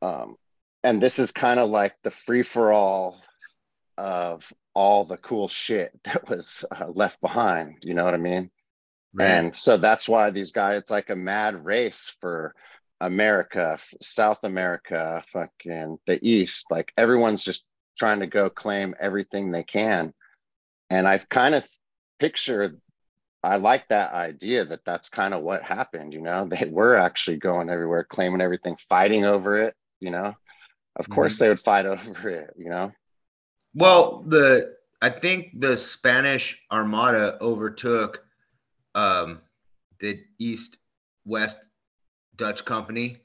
And this is kind of the free-for-all of all the cool shit that was left behind, you know what I mean? Right. And so that's why these guys, it's a mad race for America, South America, fucking the East. Everyone's just trying to go claim everything they can. And I've kind of pictured I like that idea that that's kind of what happened, you know. They were actually going everywhere, claiming everything, fighting over it, you know. Of course Mhm. they would fight over it, you know. Well, the I think the Spanish Armada overtook um, the East West Dutch Company,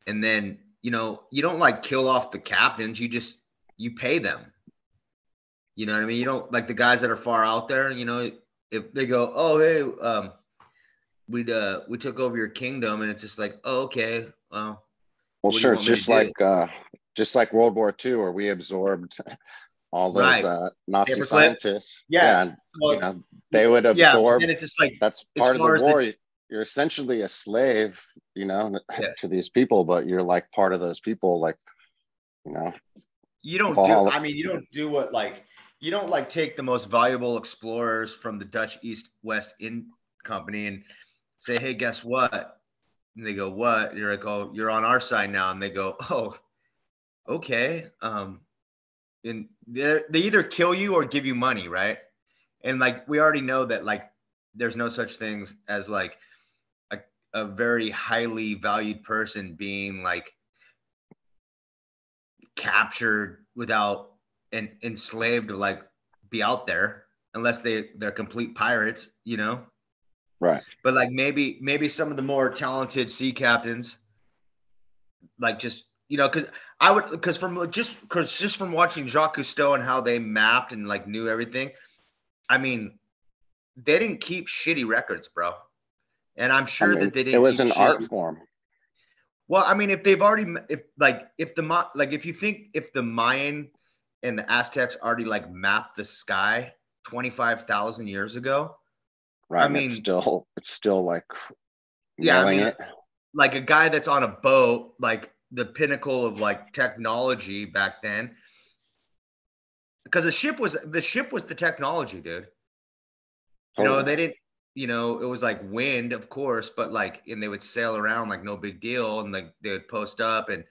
and then you don't like kill off the captains. You pay them. You know what I mean? You don't like the guys that are far out there. If they go, oh hey, we took over your kingdom, and it's just like, oh okay, well, Well, what do you sure, want it's me to do? just like World War II, where we absorbed all those Right, Nazi paperclip. scientists. Yeah. Yeah, and you Well, know, they would yeah, but absorb. then it's just like That's as part of the far as the war. You're essentially a slave, you know, yeah, to these people, but you're like part of those people, like, you know, you don't do. Valhalla. I mean, you don't do what like you don't like take the most valuable explorers from the Dutch East West in Company and say, hey, guess what? And they go, what? You're like, oh, you're on our side now, and they go, oh, okay. And they either kill you or give you money, right? And like we already know that like there's no such things as like a, a very highly valued person being like captured without and enslaved to like be out there unless they're complete pirates, Right. but like maybe some of the more talented sea captains like just because I would because from watching Jacques Cousteau and how they mapped and like knew everything. I mean, they didn't keep shitty records, bro. And I'm I sure mean, that they it didn't was keep an art shitty. form. Well, I mean, if they've already, if you think if the Mayan and the Aztecs already like mapped the sky 25,000 years ago, Right. I And mean, it's still like yeah, I nailing mean, it. like a guy that's on a boat, like the pinnacle of like technology back then, because the ship was the technology, dude. Totally. They didn't, it was like wind, of course, but like, and they would sail around like no big deal, and like they would post up and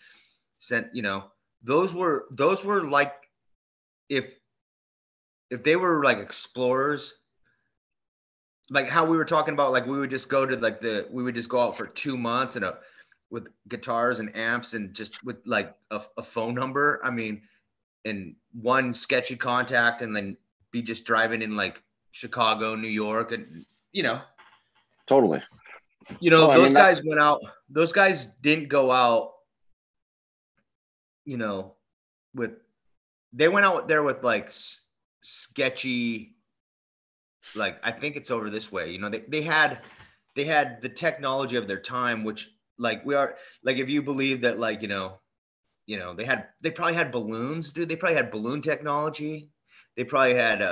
sent, those were like if they were like explorers, like how we were talking about, like we would just go to like we would just go out for 2 months and with guitars and amps and just with like a phone number. I mean, and one sketchy contact, and then be just driving in like Chicago, New York, and Totally. Well, I those mean, guys went out. Those guys didn't go out, you know, with they went out there with like sketchy. Like I think it's over this way. They had the technology of their time, which like we are like if you believe that like they probably had balloons, dude. They probably had balloon technology. They probably had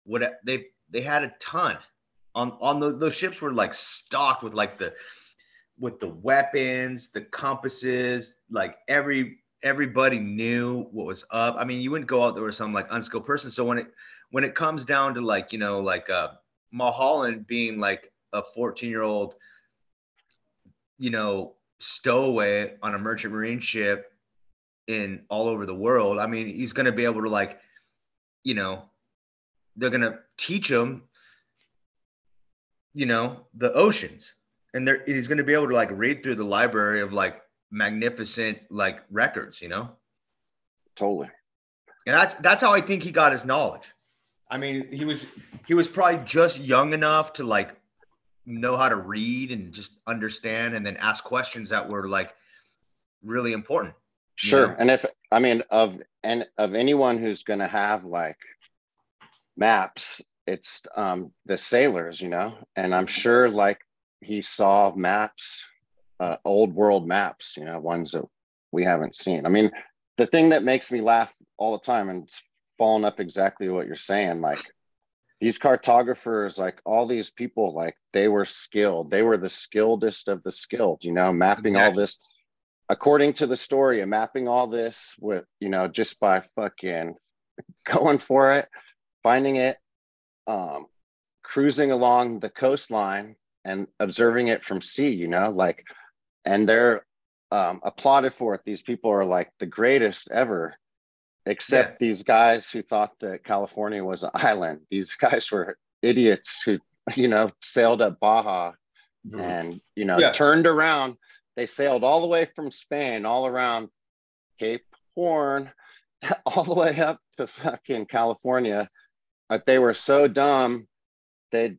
what they had a ton on those ships were like stocked with like the weapons, the compasses, like everybody knew what was up. I mean, you wouldn't go out there with some like unskilled person. So when it comes down to like, like Mulholland being like a 14-year-old, stowaway on a merchant marine ship in all over the world. I mean, he's going to be able to like, you know, they're going to teach him, the oceans, and he's going to be able to like read through the library of like magnificent like records. totally. And that's how I think he got his knowledge. I mean, he was probably just young enough to like know how to read and just understand and then ask questions that were like really important, you Sure. know? And if I mean of anyone who's going to have like maps, it's the sailors, you know. And I'm sure like he saw maps, old world maps, you know, ones that we haven't seen. I mean, the thing that makes me laugh all the time, and it's following up exactly what you're saying, like these cartographers, like all these people, like they were skilled, they were the skilledest of the skilled, you know, mapping all Exactly. this according to the story, and mapping all this with, you know, just by fucking going for it, finding it, um, cruising along the coastline and observing it from sea, you know, like, and they're applauded for it. These people are like the greatest ever, Yeah. except these guys who thought that California was an island. These guys were idiots who, sailed up Baja and, turned around. They sailed all the way from Spain, all around Cape Horn, all the way up to fucking California. But they were so dumb, they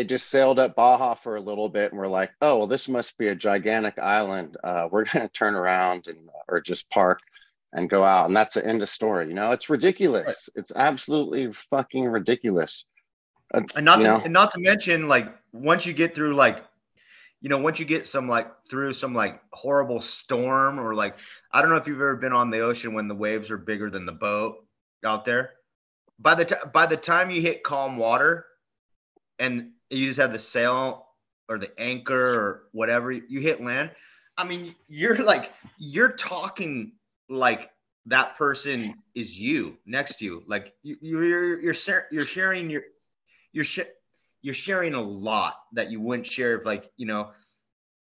just sailed up Baja for a little bit and were like, oh, well, this must be a gigantic island. We're going to turn around or just park and go out. And that's the end of story. It's ridiculous. Right. It's absolutely fucking ridiculous. And not to mention, like, once you get through, like, once you get through some like horrible storm, or like, I don't know if you've ever been on the ocean when the waves are bigger than the boat out there. By the time you hit calm water and you just have the sail or the anchor or whatever, you hit land. I mean, you're talking like that person is you next to you. Like you're sharing you're sharing a lot that you wouldn't share if, like,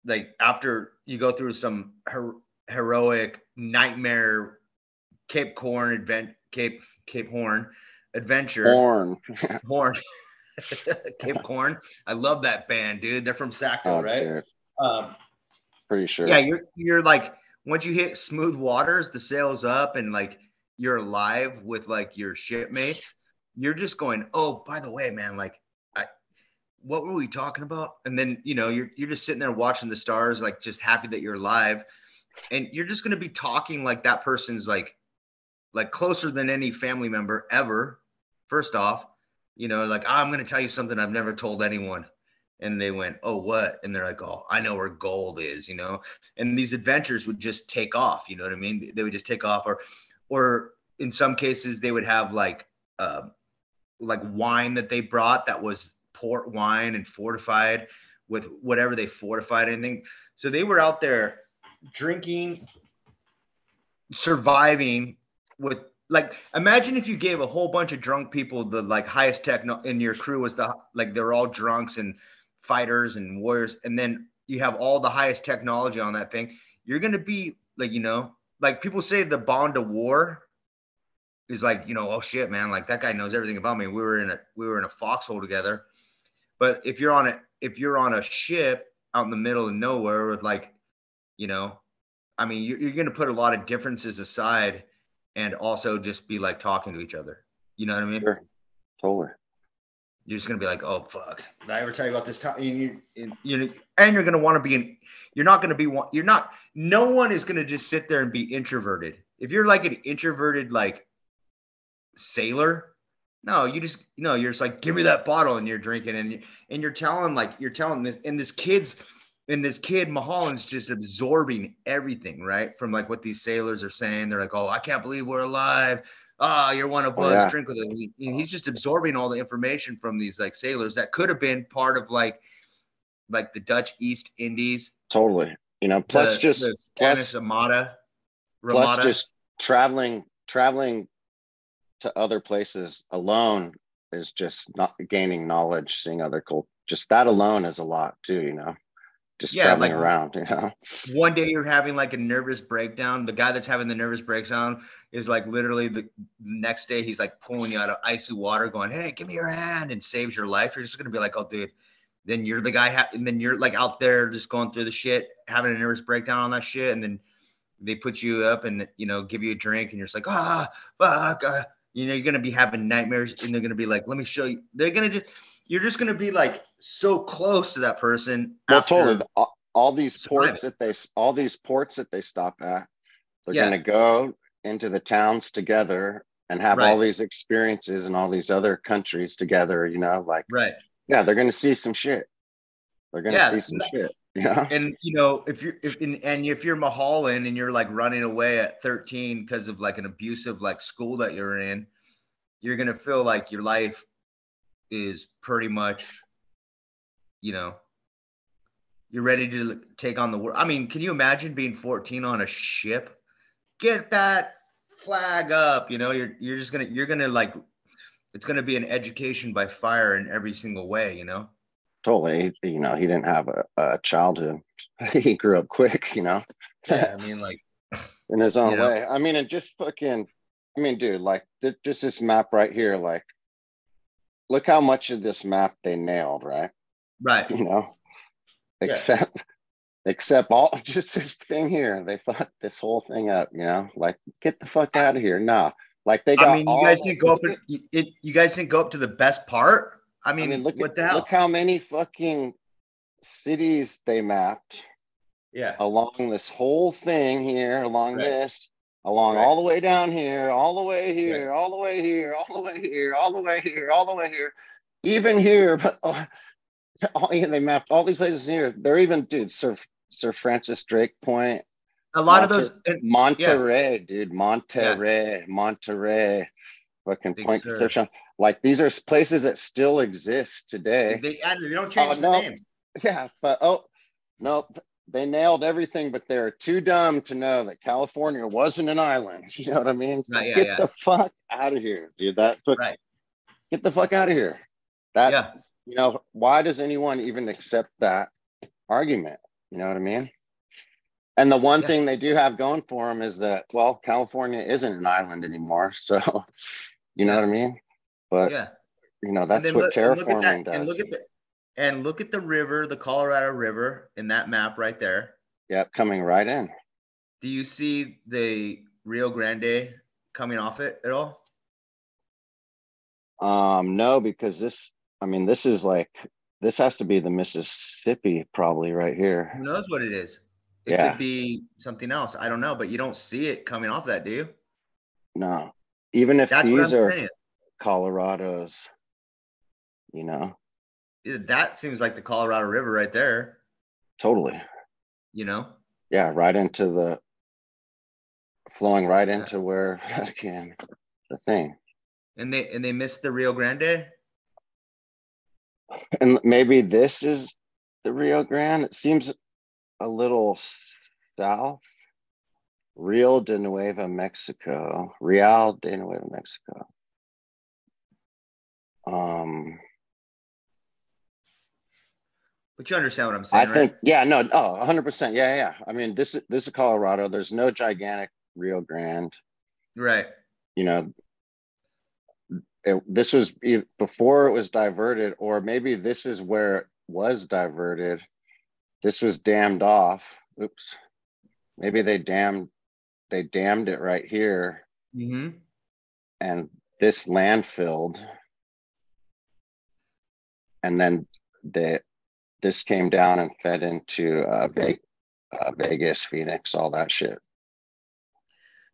like after you go through some heroic nightmare Cape Horn adventure. Horn. Cape Horn. I love that band, dude. They're from Saco, right? Pretty sure. Yeah, you're like, once you hit smooth waters, the sail's up, and like you're alive with like your shipmates. You're just going, oh, by the way, man, like, what were we talking about? And then, you're just sitting there watching the stars, like just happy that you're alive, and you're just going to be talking like that person's like closer than any family member ever. First off, like, oh, I'm going to tell you something I've never told anyone. And they went, oh, what? And they're like, oh, I know where gold is, and these adventures would just take off. You know what I mean? They would just take off, or in some cases they would have like wine that they brought that was port wine and fortified with whatever they fortified anything. So they were out there drinking, surviving with, like, imagine if you gave a whole bunch of drunk people the like highest tech, and your crew was they're all drunks and fighters and warriors, and then you have all the highest technology on that thing. You're going to be like, like people say the bond of war is like, oh shit, man, like that guy knows everything about me. We were in a foxhole together. But if you're on a ship out in the middle of nowhere with, like, I mean, you're going to put a lot of differences aside and also just be like talking to each other. You know what I mean? Sure. Totally. You're just going to be like, oh, fuck. Did I ever tell you about this time? And you're going to want to be no one is going to just sit there and be introverted. If you're like an introverted, like, sailor, no, you're just like, give me that bottle, and you're drinking, and you're telling this, and this kid Mulholland's just absorbing everything, right, from like what these sailors are saying. They're like, oh, I can't believe we're alive. You're one of us. Drink with us. And he's just absorbing all the information from these like sailors that could have been part of like the Dutch East Indies. Totally. Plus just Ramada. Plus just traveling to other places alone is just not gaining knowledge, seeing other cultures. Just that alone is a lot too, just traveling around, One day you're having like a nervous breakdown. The guy that's having the nervous breakdown is like literally the next day he's like pulling you out of icy water going, hey, give me your hand, and saves your life. You're just going to be like, oh, dude. Then you're the guy, and then you're like out there just going through the shit, having a nervous breakdown on that shit. And then they put you up and, give you a drink, and you're just like, fuck, you're going to be having nightmares, and they're going to be like, let me show you. You're just going to be like so close to that person. Well, totally. All these ports that they stop at, they're going to go into the towns together and have all these experiences in all these other countries together, right. Yeah, they're going to see some shit. They're going to see some shit. Yeah. And if you're Mulholland and you're like running away at 13 because of like an abusive like school that you're in, you're going to feel like your life is pretty much, you're ready to take on the world. I mean, can you imagine being 14 on a ship? Get that flag up, you're going to like, it's going to be an education by fire in every single way, Totally. He didn't have a childhood. He grew up quick, Yeah, I mean, like, in his own way. I mean, and just fucking, dude, like, just this map right here, like look how much of this map they nailed, right? Right. You know, Yeah. except all just this thing here. They fucked this whole thing up, you know, like get the fuck out of here. No, like they I got mean, you all guys the didn't go up you guys didn't go up to the best part. I I mean, mean, what the look hell? how many fucking cities they mapped Yeah. along this whole thing here, along Right. this, along Right. all the way down here, all the way Right. here, all the way here, all the way here, all the way here, all the way here, even here. But yeah, they mapped all these places here. They're even, dude, Sir Francis Drake Point, A lot of those, yeah, Monterey, dude, yeah, Monterey, fucking big Point Sur. Conception. Like these are places that still exist today. They don't Oh change the no, names. yeah, but no, they nailed everything, but they're too dumb to know that California wasn't an island. You know what I mean? So Right. Yeah. get Yeah. the fuck out of here, dude. Right. Get the fuck out of here. That Yeah. why does anyone even accept that argument? You know what I mean? And the one Yeah. thing they do have going for them is that, well, California isn't an island anymore. So, you know Yeah. what I mean? But, Yeah. And that's then what look at that terraforming and does. look at the river, the Colorado River in that map right there. Yep, coming right in. Do you see the Rio Grande coming off it at all? No, because this is like, this has to be the Mississippi probably right Who here. knows what it is? It could Yeah, be something else. I don't know, but you don't see it coming off that, do you? no. Even if That's what I'm these are saying. Colorados, you know, That seems like the Colorado River right there, totally. you know? Yeah, flowing right Yeah. into where fucking the thing. And they missed the Rio Grande. And maybe this is the Rio Grande. It seems a little south. Real de Nueva Mexico. Real de Nueva Mexico. But you understand what I'm I saying, think, right? yeah, no, 100%. Yeah, yeah. I mean, this is Colorado. There's no gigantic Rio Grande. Right. You know, this was before it was diverted, or maybe this is where it was diverted. This was dammed off. Oops. Maybe they dammed it right here, Mm-hmm. and this land filled, and then this came down and fed into Vegas, Phoenix, all that shit.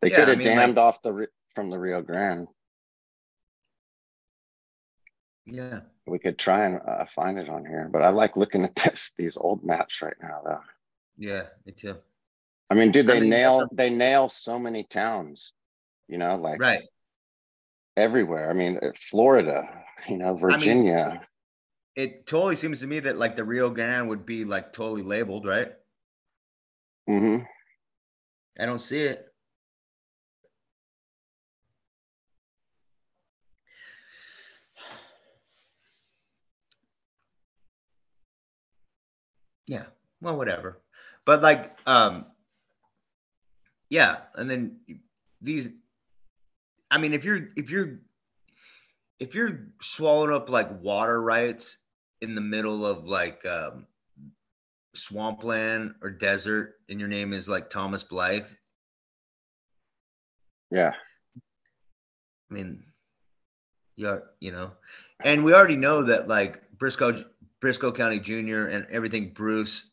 They Yeah, could I have mean, like, dammed off from the Rio Grande. yeah, We could try and find it on here, but I like looking at these old maps right now, though. yeah, me too. I mean, dude, I mean, that's what, they nail so many towns, like right. everywhere. I mean, Florida, I mean, Virginia. it totally seems to me that like the Rio Grande would be like totally labeled, right? Mm-hmm. I don't see it. Yeah. Well, whatever. But like, yeah, and then these. I mean, if you're swallowing up like water rights in the middle of like swampland or desert, and your name is like Thomas Blythe, Yeah. I mean, and we already know that like Briscoe County Jr. and everything Bruce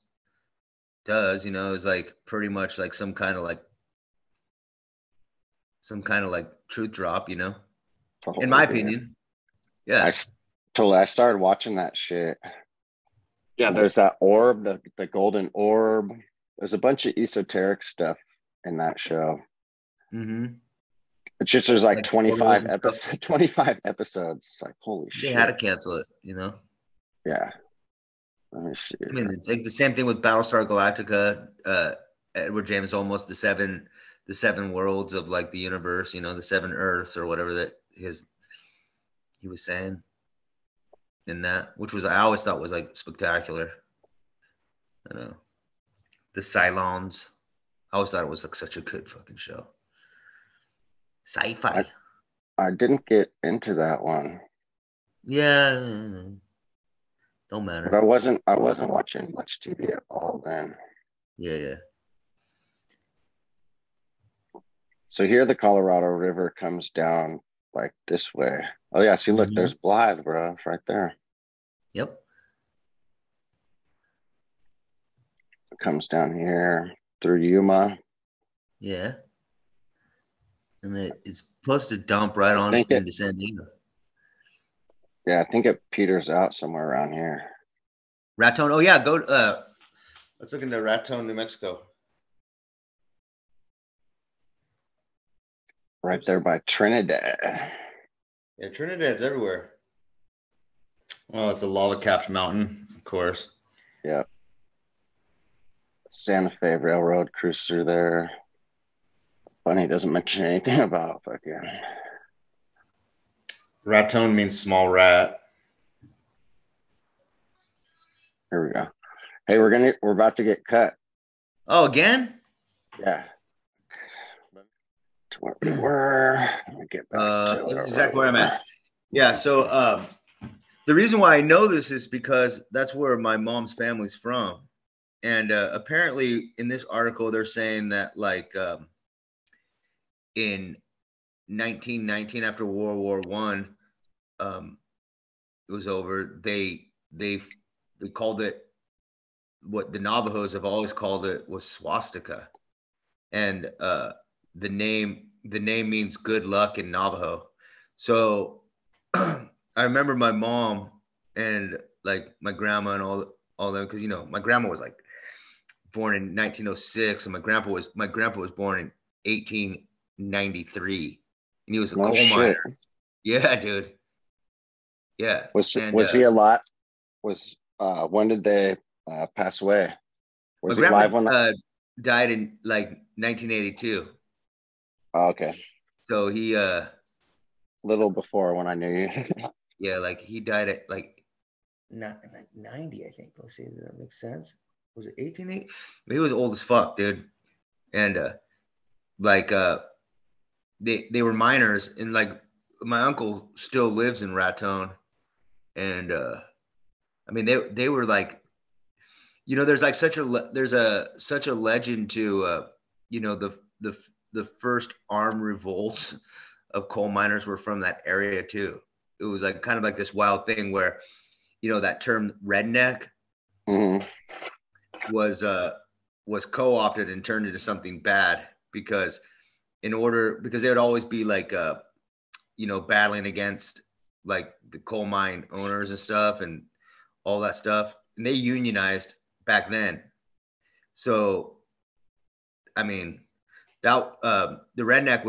does, is like pretty much like some kind of like truth drop, in Totally, my dude. opinion. Yeah. I started watching that shit. Yeah, there's that orb, the golden orb. There's a bunch of esoteric stuff in that show. Mm-hmm. It's just there's like, Like portals and stuff. 25 episodes. It's like, holy They shit. had to cancel it, Yeah. Let me see. I mean, it's like the same thing with Battlestar Galactica. Edward James Olmos, the seven worlds of like the universe, the seven Earths or whatever that he was saying in that, which was I always thought was like spectacular. I know the Cylons. I always thought it was like such a good fucking show. Sci-fi. I didn't get into that one. Yeah, don't But matter. I wasn't watching much TV at all then. Yeah. So here the Colorado River comes down like this way. Oh yeah, see, look, Hmm. there's Blythe, bro. It's right there. Yep. It comes down here through Yuma. Yeah. And it's supposed to dump right I on think it, into San Diego. yeah, I think it peters out somewhere around here. Raton. Oh yeah, go. Let's look into Raton, New Mexico. Right Oops. there by Trinidad. Yeah, Trinidad's everywhere. Oh, it's a lava-capped mountain, of course. Yeah. Santa Fe Railroad cruise through there. Funny, doesn't mention anything about fucking. Raton means small rat. Here we go. Hey, we're about to get cut. Oh, again? Yeah. To where we were. Let me get back to This where is we exactly where I'm were. at. Yeah. So the reason why I know this is because that's where my mom's family's from, and apparently in this article they're saying that like in 1919, after World War One, it was over. They called it, what the Navajos have always called it was swastika, and the name means good luck in Navajo. So I remember my mom and like my grandma and all them, because my grandma was like born in 1906, and my grandpa was born in 1893, and he was a No coal shit. miner. Yeah, dude. Yeah, and Was he alive? Was when did they pass away? my Was he grandpa alive when that? died in like 1982. Oh, okay. So he Little before when I knew you. yeah, like he died at not like 90, I think. Let's see, does that make sense? Was it 1880? He was old as fuck, dude. And like they were miners, and like my uncle still lives in Raton, and I mean they were like, there's like such a legend to the first armed revolts of coal miners were from that area too. It was like kind of like this wild thing where that term redneck Mhm. was co-opted and turned into something bad, because they would always be like battling against like the coal mine owners and stuff and all that stuff, and they unionized back then. So I mean, that the redneck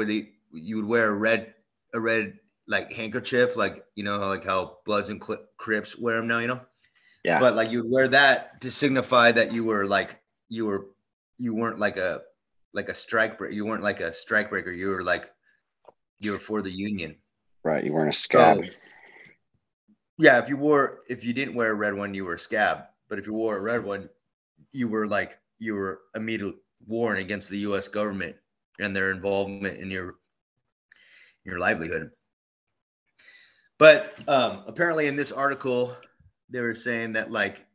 you would wear a red like handkerchief, like like how Bloods and Crips wear them now. Yeah. But like you would wear that to signify that you weren't like a strike breaker. You weren't like a strike breaker. You were for the union. Right. You weren't a scab. So yeah, if you didn't wear a red one, you were a scab. But if you wore a red one, you were immediately warring against the U.S. government and their involvement in your livelihood. But apparently, in this article, they were saying that like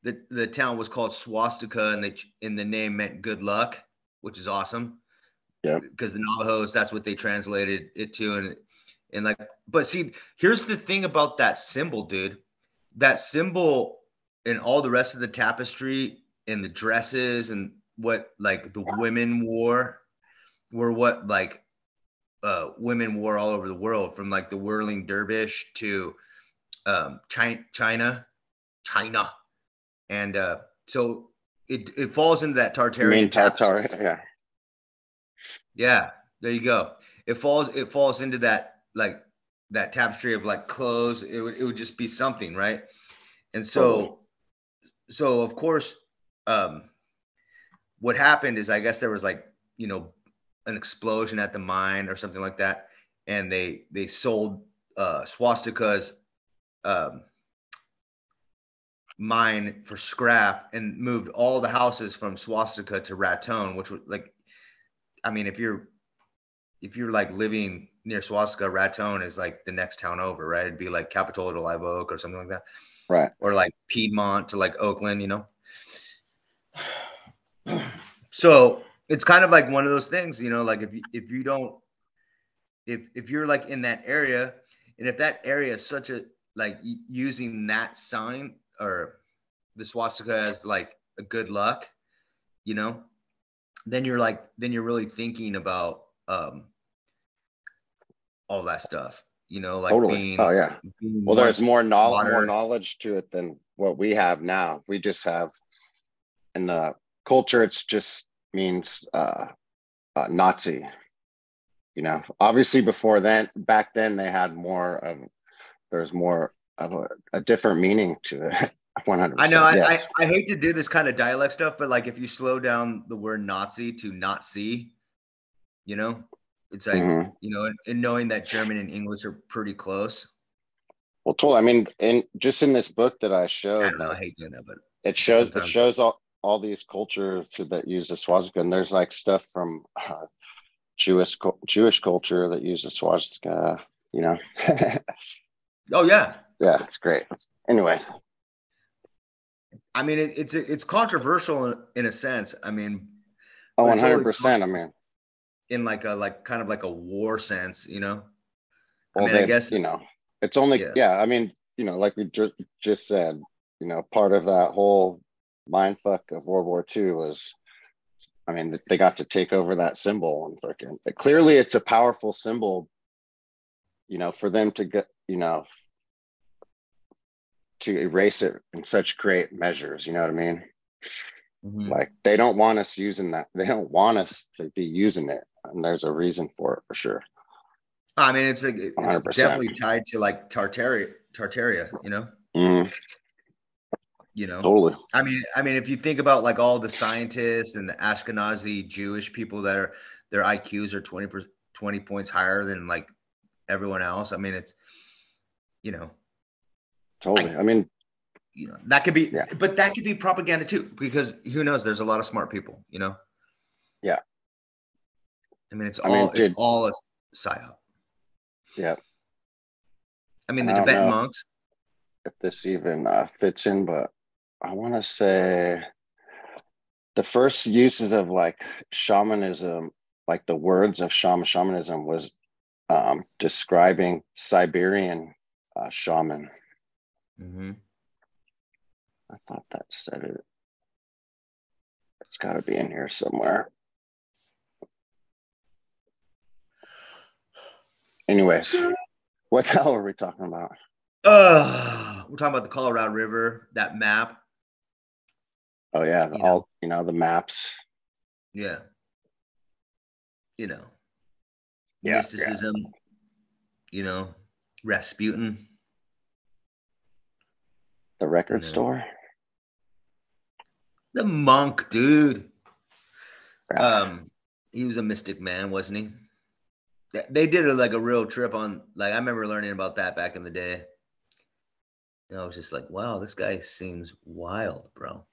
the town was called Swastika, and the name meant good luck, which is awesome Yep. because the Navajos, that's what they translated it to, and like, but see, here's the thing about that symbol, dude. That symbol and all the rest of the tapestry and the dresses and what like the women wore were what like women wore all over the world, from like the whirling dervish to China, and so it falls into that You mean Tartarian Tartar? tapestry. Yeah. Yeah, there you go. It falls into that like that tapestry of like clothes. It would just be something, right? And Totally. so of course, um, what happened is, I guess there was like an explosion at the mine or something like that, and they sold swastikas, um, mine for scrap, and moved all the houses from swastika to Raton, which was like, I mean, if you're if you're like living near Swastika, Raton is like the next town over, right? It'd be like Capitola to Live Oak or something like that. Right. Or like Piedmont to like Oakland, you know? So it's kind of like one of those things, you know, like if you don't, if you're like in that area, and if that area is such a, like using that sign or the swastika as like a good luck, you know, then you're really thinking about all that stuff, you know, like Totally. being, Oh yeah. being Well, there's more water. knowledge to it than what we have now. We just have in the culture. It's just means Nazi. You know, obviously back then they had more of. There's more of a different meaning to it. 100%. I know Yes. I hate to do this kind of dialect stuff, but like if you slow down the word Nazi to Nazi, you know, it's like, Mm-hmm. you know, and knowing that German and English are pretty close. Well, totally. I mean, in this book that I I showed, don't know, I like hate doing that, but it sometimes. shows all these cultures that use the swastika, and there's like stuff from Jewish culture that uses swastika. You know. Oh yeah. Yeah, it's great. Anyways. I mean, it's controversial in a sense. I mean, Oh, but it's only 100%. I mean, in like a kind of like a war sense, you know. I well, mean, I guess, it's only, yeah. yeah. I mean, like we just said, part of that whole mind fuck of World War II was, I mean, they got to take over that symbol and fucking. Clearly, it's a powerful symbol, for them to get, to erase it in such great measures. You know what I mean? Mm-hmm. Like they don't want us using that. They don't want us to be using it, and there's a reason for it for sure. I mean, it's like it's 100%. definitely tied to like Tartaria, you know. Mm, You know, totally. I mean, if you think about like all the scientists and the Ashkenazi Jewish people that are their IQs are 20 points higher than like everyone else. I mean, it's, you know, Totally. I mean, you know, that could be, yeah. but that could be propaganda too, because who knows? There's a lot of smart people, you know. Yeah. I mean, it's dude, all a psyop. Yeah. I mean, And the I don't Tibetan know monks. if this even fits in, but I want to say the first uses of like shamanism, like the words of shamanism was describing Siberian shaman. Mm-hmm. I thought that said it. It's got to be in here somewhere. Anyways, what the hell are we talking about? We're talking about the Colorado River, that map. Oh yeah, the maps. Yeah. You know, Yeah, mysticism, you know, Rasputin. The record store. The monk, dude. Yeah. He was a mystic man, wasn't he? They did like a real trip on, like, I remember learning about that back in the day. And I was just like, wow, this guy seems wild, bro.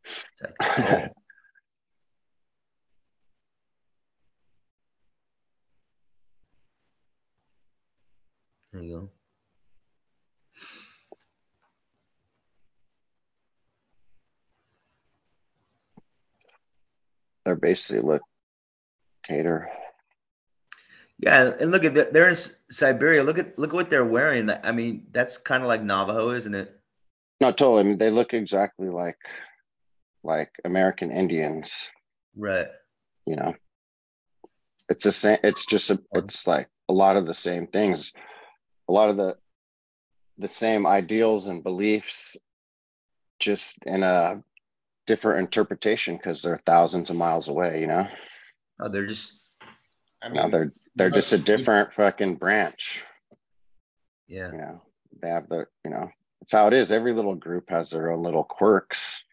It's like, oh. There you go. They're basically locator. Yeah, and look at they're in Siberia. Look at what they're wearing. I mean, that's kind of like Navajo, isn't it? No, totally. I mean, they look exactly like American Indians. Right. You know, it's the same. It's like a lot of the same things. A lot of the same ideals and beliefs, just in a different interpretation because they're thousands of miles away. You know. Oh, they're just. I No, mean, they're just a different fucking branch. Yeah. You know, they have it's how it is. Every little group has their own little quirks.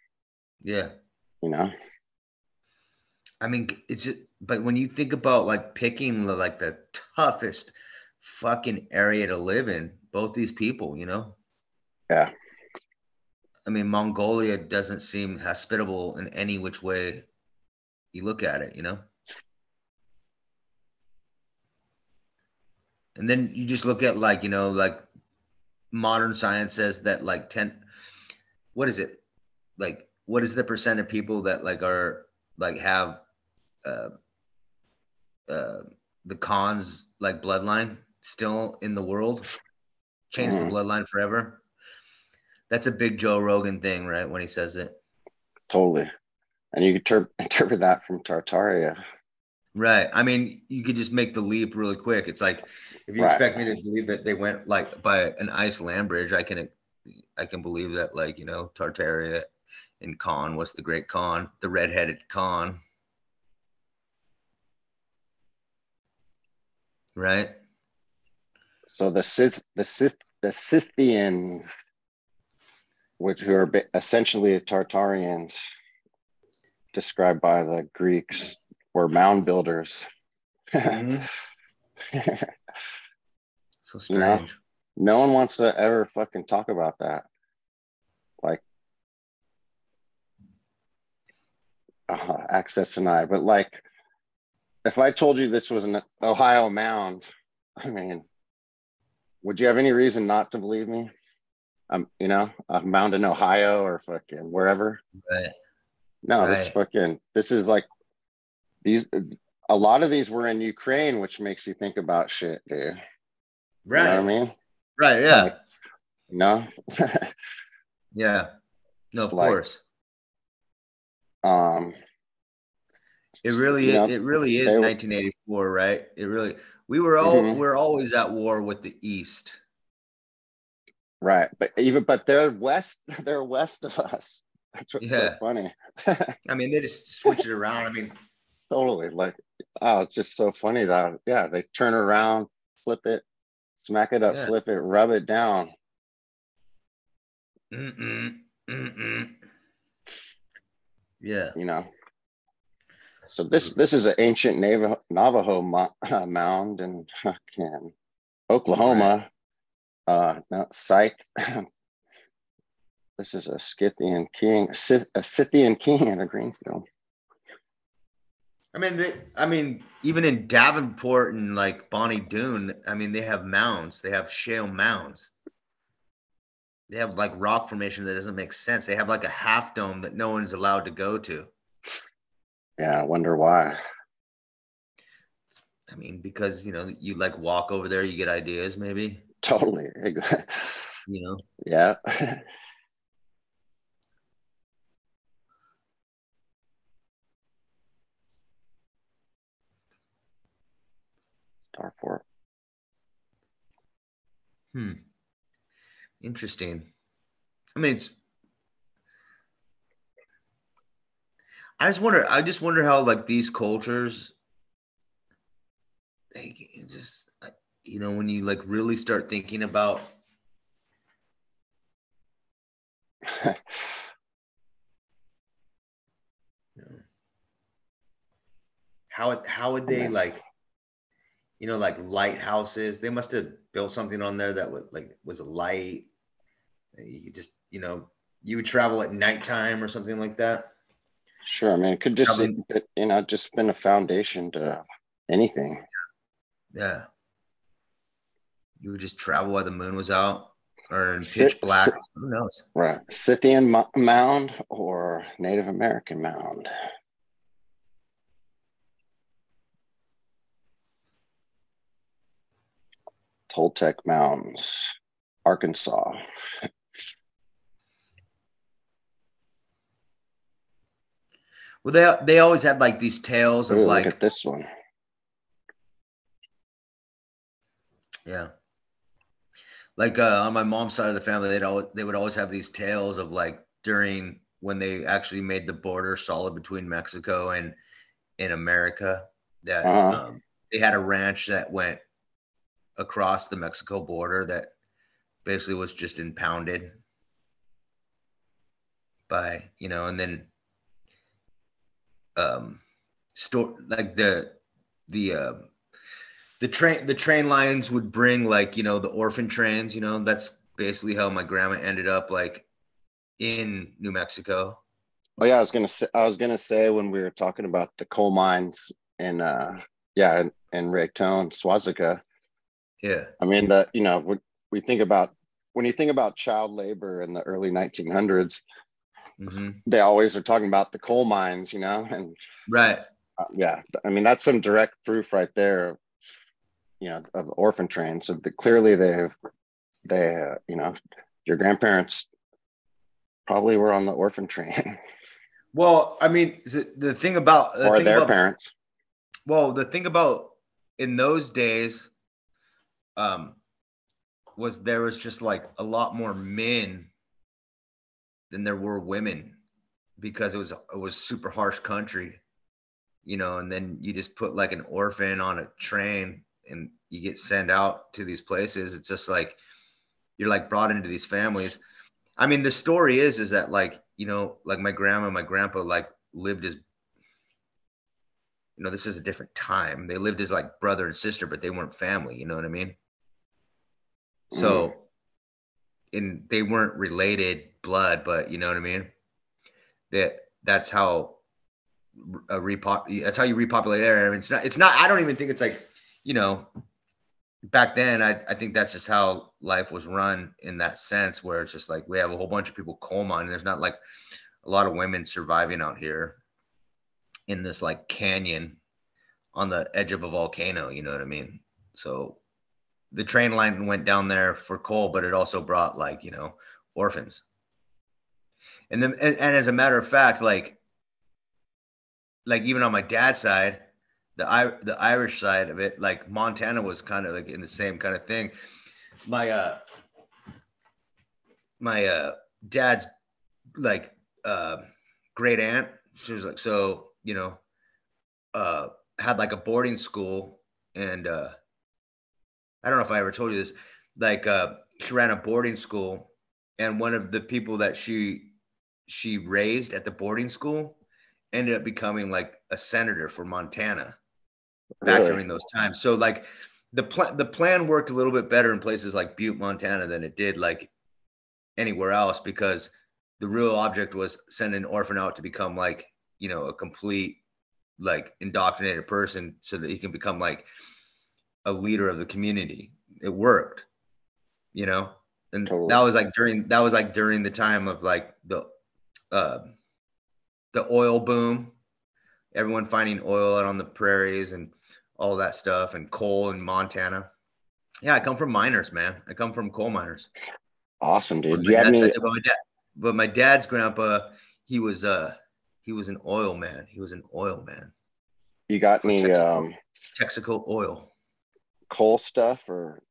Yeah. You know. I mean, it's just, but when you think about like picking like the toughest fucking area to live in, both these people, you know. Yeah. I mean, Mongolia doesn't seem hospitable in any which way you look at it, you know. And then you just look at like, like modern science says that like what is it? Like, what is the percent of people that like are like have uh, uh, the Khan's like bloodline still in the world? Change the bloodline forever. That's a big Joe Rogan thing, right? When he says it. Totally. And you could interpret that from Tartaria. Right. I mean, you could just make the leap really quick. It's like if you Right. expect me to believe that they went like by an ice land bridge, I can believe that like, Tartaria and Khan was the great Khan, the red-headed Khan. Right? So the Scythians, who are essentially Tartarians, described by the Greeks, were mound builders. Mm-hmm. So strange. No one wants to ever fucking talk about that. Like, access denied. But like, if I told you this was an Ohio mound, I mean, would you have any reason not to believe me? A mound in Ohio or fucking wherever. Right. No, Right. this is like these. A lot of these were in Ukraine, which makes you think about shit, dude. Right. You know what I mean? Right. Yeah. Yeah. No, of like, course. It really is 1984, right? We're always at war with the East. Right. But they're west of us. That's what's so funny. I mean, they just switch it around. I mean, totally. Like, it's just so funny that they turn around, flip it, smack it up, flip it, rub it down. Yeah. So this is an ancient Navajo mound in Oklahoma. Right. No, psych. This is a Scythian king, a Scythian king in a greenstone. I mean, even in Davenport and like Bonnie Doon, I mean, they have mounds. They have shale mounds. They have like rock formation that doesn't make sense. They have like a half dome that no one's allowed to go to. Yeah, I wonder why. I mean, because you like walk over there, you get ideas, maybe. Totally. Yeah. Starfort. Interesting. I mean, I just wonder how like these cultures, they just, when you like really start thinking about how would they like, like lighthouses? They must have built something on there that was a light. You just, you would travel at nighttime or something like that. Sure. I mean, it could just, just been a foundation to anything. Yeah. You would just travel while the moon was out or in pitch black. Who knows? Right. Scythian mound or Native American mound. Toltec Mounds, Arkansas. Well, they always had like these tales of like. Look at this one. Yeah. Like on my mom's side of the family, they would always have these tales of like during when they actually made the border solid between Mexico and in America that they had a ranch that went across the Mexico border that basically was just impounded by, and then store like the train lines would bring like, the orphan trains, that's basically how my grandma ended up like in New Mexico. Oh yeah, I was gonna say when we were talking about the coal mines in in Raytone, Swazika, Yeah. I mean, we think about when you think about child labor in the early 1900s, Mm-hmm. they always are talking about the coal mines, and Right. yeah, I mean that's some direct proof right there, of orphan train. So clearly your grandparents probably were on the orphan train Well, I mean, the thing about or their parents. the thing about in those days, um, was there was just like a lot more men than there were women because it was super harsh country, and then you just put like an orphan on a train and you get sent out to these places. It's just like you're like brought into these families. I mean, the story is that like, like my grandma and my grandpa like lived as, this is a different time. They lived as like brother and sister, but they weren't family, you know what I mean? Mm-hmm. So, and they weren't related blood, but you know what I mean? That's how that's how you repopulate area. I mean, it's not, I don't even think it's like, you know, back then, I think that's just how life was run in that sense, where it's just like we have a whole bunch of people coal mining. There's not like a lot of women surviving out here in this like canyon on the edge of a volcano. You know what I mean? So the train line went down there for coal, but it also brought like, orphans. And then, and as a matter of fact, like even on my dad's side, the Irish side of it, like Montana was kind of like in the same kind of thing. My my dad's like great aunt, she was like, so had like a boarding school, and I don't know if I ever told you this, like she ran a boarding school, and one of the people that she raised at the boarding school ended up becoming like a senator for Montana back Really? during those times. So like the plan worked a little bit better in places like Butte, Montana than it did like anywhere else, because the real object was send an orphan out to become like, a complete like indoctrinated person so that he can become like a leader of the community. It worked, and Totally. that was like during the time of like uh the oil boom, everyone finding oil out on the prairies and all that stuff, and coal in Montana. Yeah, I come from miners, man. I come from coal miners. Awesome, On dude. Do my you have dad's side, any? but my dad's grandpa, he was he was an oil man. He was an oil man You got for any Texaco Oil. coal stuff or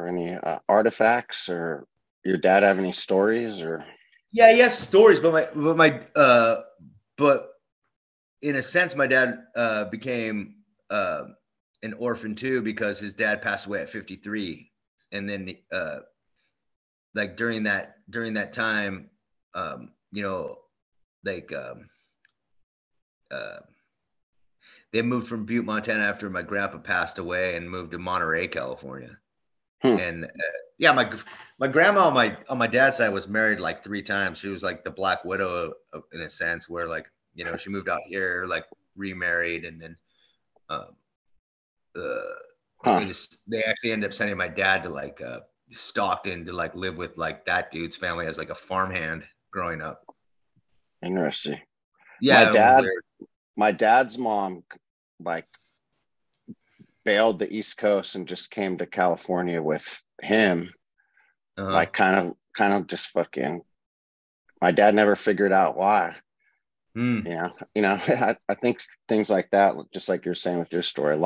any artifacts, or your dad have any stories or? Yeah, he has stories, but in a sense, my dad became an orphan too, because his dad passed away at 53, and then like during that time, like uh, they moved from Butte, Montana after my grandpa passed away, and moved to Monterey, California. Hmm. And yeah, my grandma on my dad's side was married like 3 times. She was like the Black Widow in a sense, where like, she moved out here, like remarried, and then um, uh, Huh. they actually ended up sending my dad to like Stockton to like live with like that dude's family as like a farmhand growing up. Interesting. My Yeah, it was dad, weird. my dad's mom, like bailed the East Coast and just came to California with him. Uh-huh. Like kind of just fucking. My dad never figured out why. Hmm. I think things like that, just like you're saying with your story,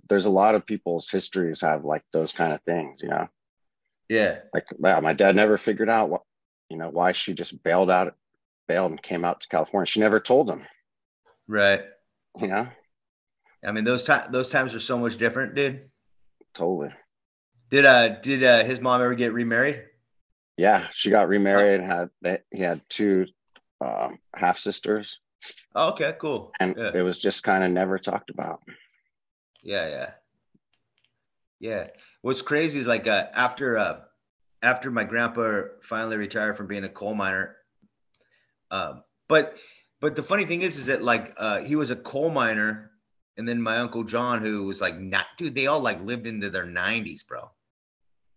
there's a lot of people's histories have like those kind of things. Yeah. Like, wow, my dad never figured out why she just bailed and came out to California. She never told him, Right. you know, I mean, those times are so much different, dude. totally. Did his mom ever get remarried? Yeah, she got Oh, remarried and he had two half sisters, okay, cool. and Yeah. it was just kind of never talked about. Yeah, yeah. Yeah. What's crazy is like after my grandpa finally retired from being a coal miner, um, but the funny thing is that like he was a coal miner And then my Uncle John, who was like, not, dude, they all like lived into their 90s, bro.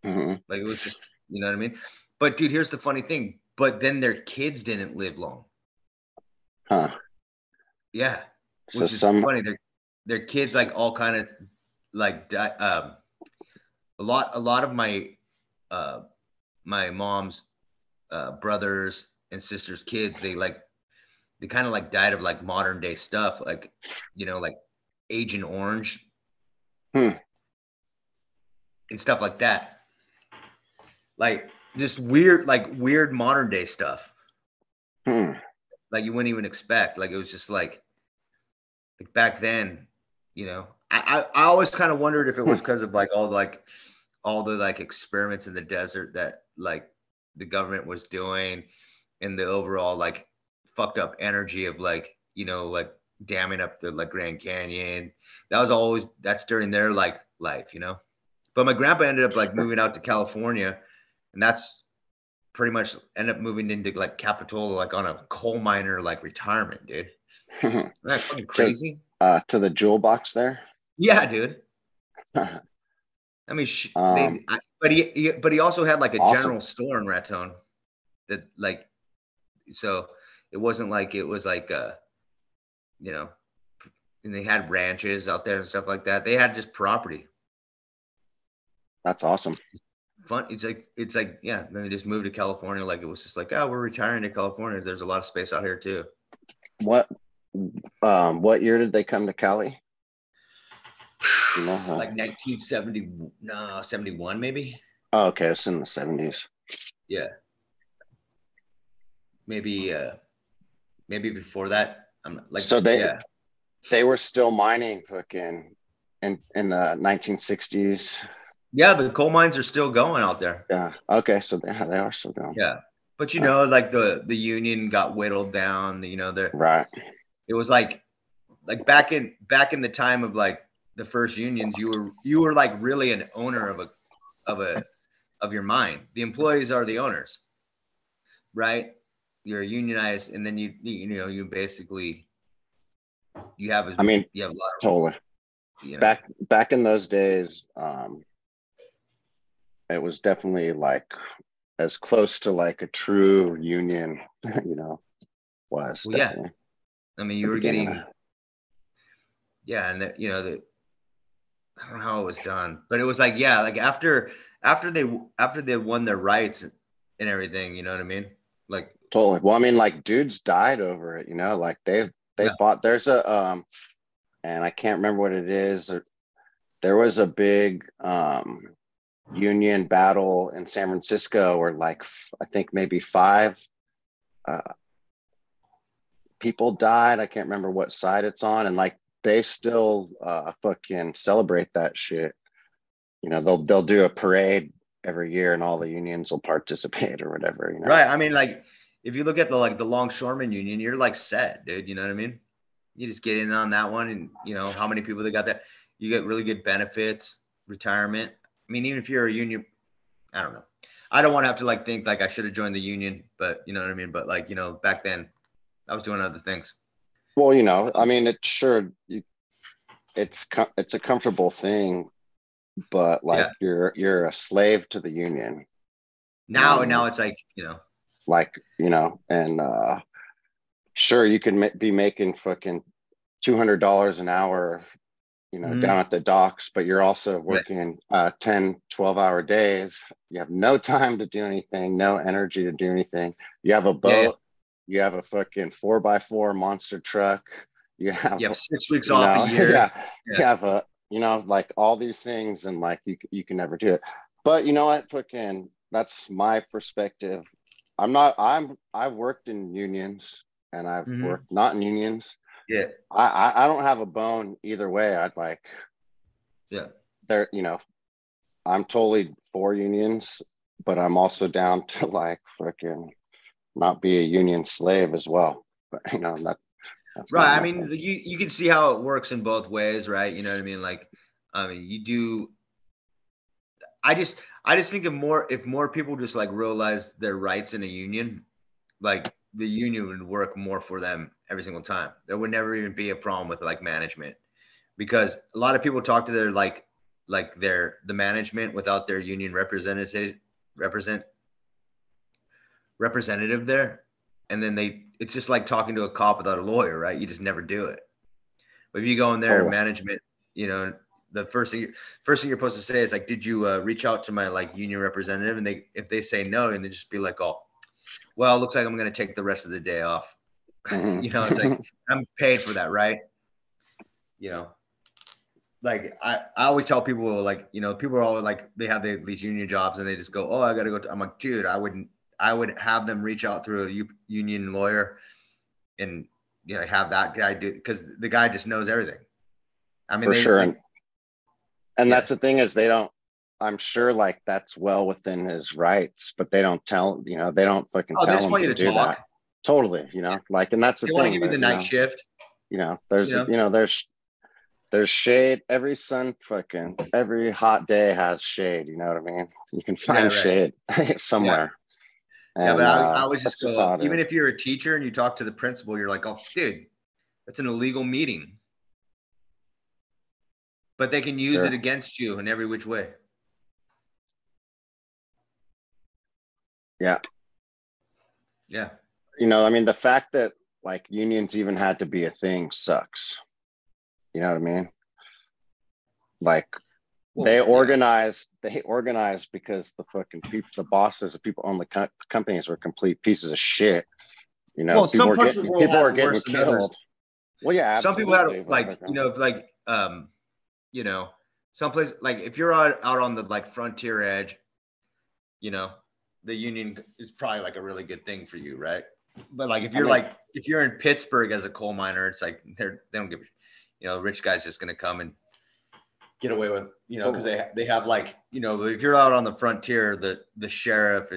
Mm-hmm. Like it was just, you know what I mean? But dude, here's the funny thing. But then their kids didn't live long. Huh. Yeah. So Which is funny. Their kids like all kind of like a lot of my my mom's brothers and sisters' kids, they kind of like died of like modern day stuff, like, you know, like Agent Orange and stuff like that. Like just weird modern day stuff. Like you wouldn't even expect. Like it was just like back then, you know. I always kind of wondered if it was because of like all the like experiments in the desert that like the government was doing, and the overall like fucked up energy of like, you know, like damming up the like Grand Canyon. That's during their like life, you know. But my grandpa ended up like moving out to California, and that's pretty much ended up moving into like Capitola, like on a coal miner like retirement, dude. That's fucking crazy. To the jewel box there. Yeah, dude. I mean, but he also had like a awesome. general store in Raton that like, so it wasn't like it was like you know, and they had ranches out there and stuff like that. They had just property. That's awesome. Fun. It's like yeah. Then they just moved to California. Like it was just like, oh, we're retiring to California. There's a lot of space out here too. What year did they come to Cali? You know, like 1970, no, 71 maybe. Oh, okay, it's in the 70s. Yeah. Maybe before that. I'm like, so they were still mining fucking in the 1960s. Yeah, the coal mines are still going out there. Yeah. Okay, so they are still going. Yeah, but you know, like the union got whittled down. You know, right. It was like back in the time of like the first unions, you were like really an owner of your mine. The employees are the owners, right? You're unionized, and then you know you basically you have a lot of totally. You know? Back in those days, it was definitely like as close to like a true union, you know, was. Well, yeah. I mean, you were getting, yeah, and you know, I don't know how it was done, but it was like, yeah, like after they won their rights and everything, you know what I mean? Like totally. Well, I mean, like dudes died over it, you know, like they fought. There's a and I can't remember what it is. There was a big union battle in San Francisco where like I think maybe 5 people died. I can't remember what side it's on, and like they still fucking celebrate that shit. You know, they'll do a parade every year, and all the unions will participate or whatever. You know, right? I mean, like if you look at the longshoreman union, you're like set, dude. You know what I mean? You just get in on that one, and you know how many people they got there. You get really good benefits, retirement. I mean, even if you're a union, I don't know. I don't want to have to like think like I should have joined the union, but you know what I mean. But like, you know, back then, I was doing other things. Well, you know, I mean, it's a comfortable thing, but like you're a slave to the union. Now it's like, you know, like, you know, and sure, you can be making fucking $200 an hour, you know, down at the docks, but you're also working 10, 12-hour days. You have no time to do anything, no energy to do anything. You have a boat. You have a fucking 4x4 monster truck. You have 6 weeks off a year. You have a, you know, like all these things, and like you can never do it. But you know what? Fucking, that's my perspective. I've worked in unions, and I've worked not in unions. Yeah. I don't have a bone either way. I'd like, there, you know, I'm totally for unions, but I'm also down to like fucking not be a union slave as well. But you know, that's right. I mean, you can see how it works in both ways, right? You know what I mean? Like, I mean, you do. I just think if more people just like realize their rights in a union, like the union would work more for them every single time. There would never even be a problem with like management, because a lot of people talk to their the management without their union representative there, and then it's just like talking to a cop without a lawyer, right? You just never do it. But if you go in there, management, you know, the first thing you're supposed to say is like, did you reach out to my like union representative? And if they say no, and they just be like, oh, well, it looks like I'm going to take the rest of the day off. You know, it's like, I'm paid for that, right? You know, like I always tell people, like, you know, people are always like, they have these union jobs and they just go, oh, I got to go. I'm like, dude, I would have them reach out through a union lawyer and, you know, have that guy do, because the guy just knows everything. I mean, for sure. Like, and that's the thing, is I'm sure like that's well within his rights, but they don't tell, you know, they don't fucking tell him to do that. Totally, you know, like, and that's the thing. They want to give you the night shift. You know, there's shade. Every every hot day has shade. You know what I mean? You can find shade somewhere. Yeah, and, but I always just go, even if you're a teacher and you talk to the principal, you're like, oh, dude, that's an illegal meeting. But they can use it against you in every which way. Yeah. Yeah. You know, I mean, the fact that like unions even had to be a thing sucks. You know what I mean? Like, they organized because the fucking people, the bosses, the people on the companies were complete pieces of shit. You know, people were getting killed. Well, yeah, absolutely. Some people had like, you know, like, you know, someplace like if you're out on the like frontier edge, you know, the union is probably like a really good thing for you, right? But like if you're in Pittsburgh as a coal miner, it's like they don't give, you know, rich guy's just gonna come and get away with, you know, because they have like, you know, if you're out on the frontier, the sheriff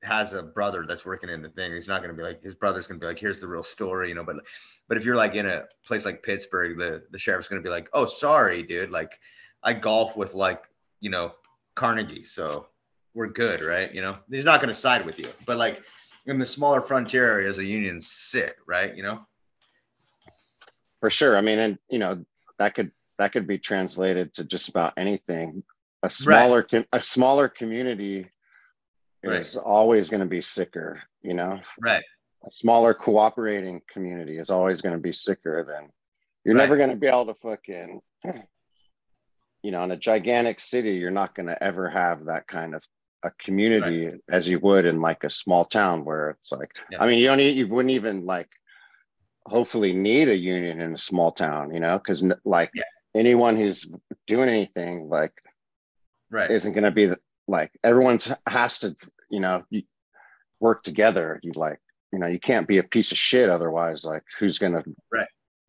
has a brother that's working in the thing. He's not gonna be like, his brother's gonna be like, here's the real story, you know. But if you're like in a place like Pittsburgh, the sheriff's gonna be like, oh, sorry, dude, like I golf with like, you know, Carnegie, so we're good, right? You know, he's not gonna side with you. But like in the smaller frontier areas, the union's sick, right? You know, for sure. I mean, and you know, that could be translated to just about anything. A smaller community is always going to be sicker, you know. Right. A smaller cooperating community is always going to be sicker than. You're never going to be able to fucking, you know, in a gigantic city, you're not going to ever have that kind of a community as you would in like a small town where it's like, I mean, you wouldn't even like hopefully need a union in a small town, you know, because like anyone who's doing anything like isn't going to be like, everyone has to, you know, work together. You like, you know, you can't be a piece of shit otherwise. Like, who's going to,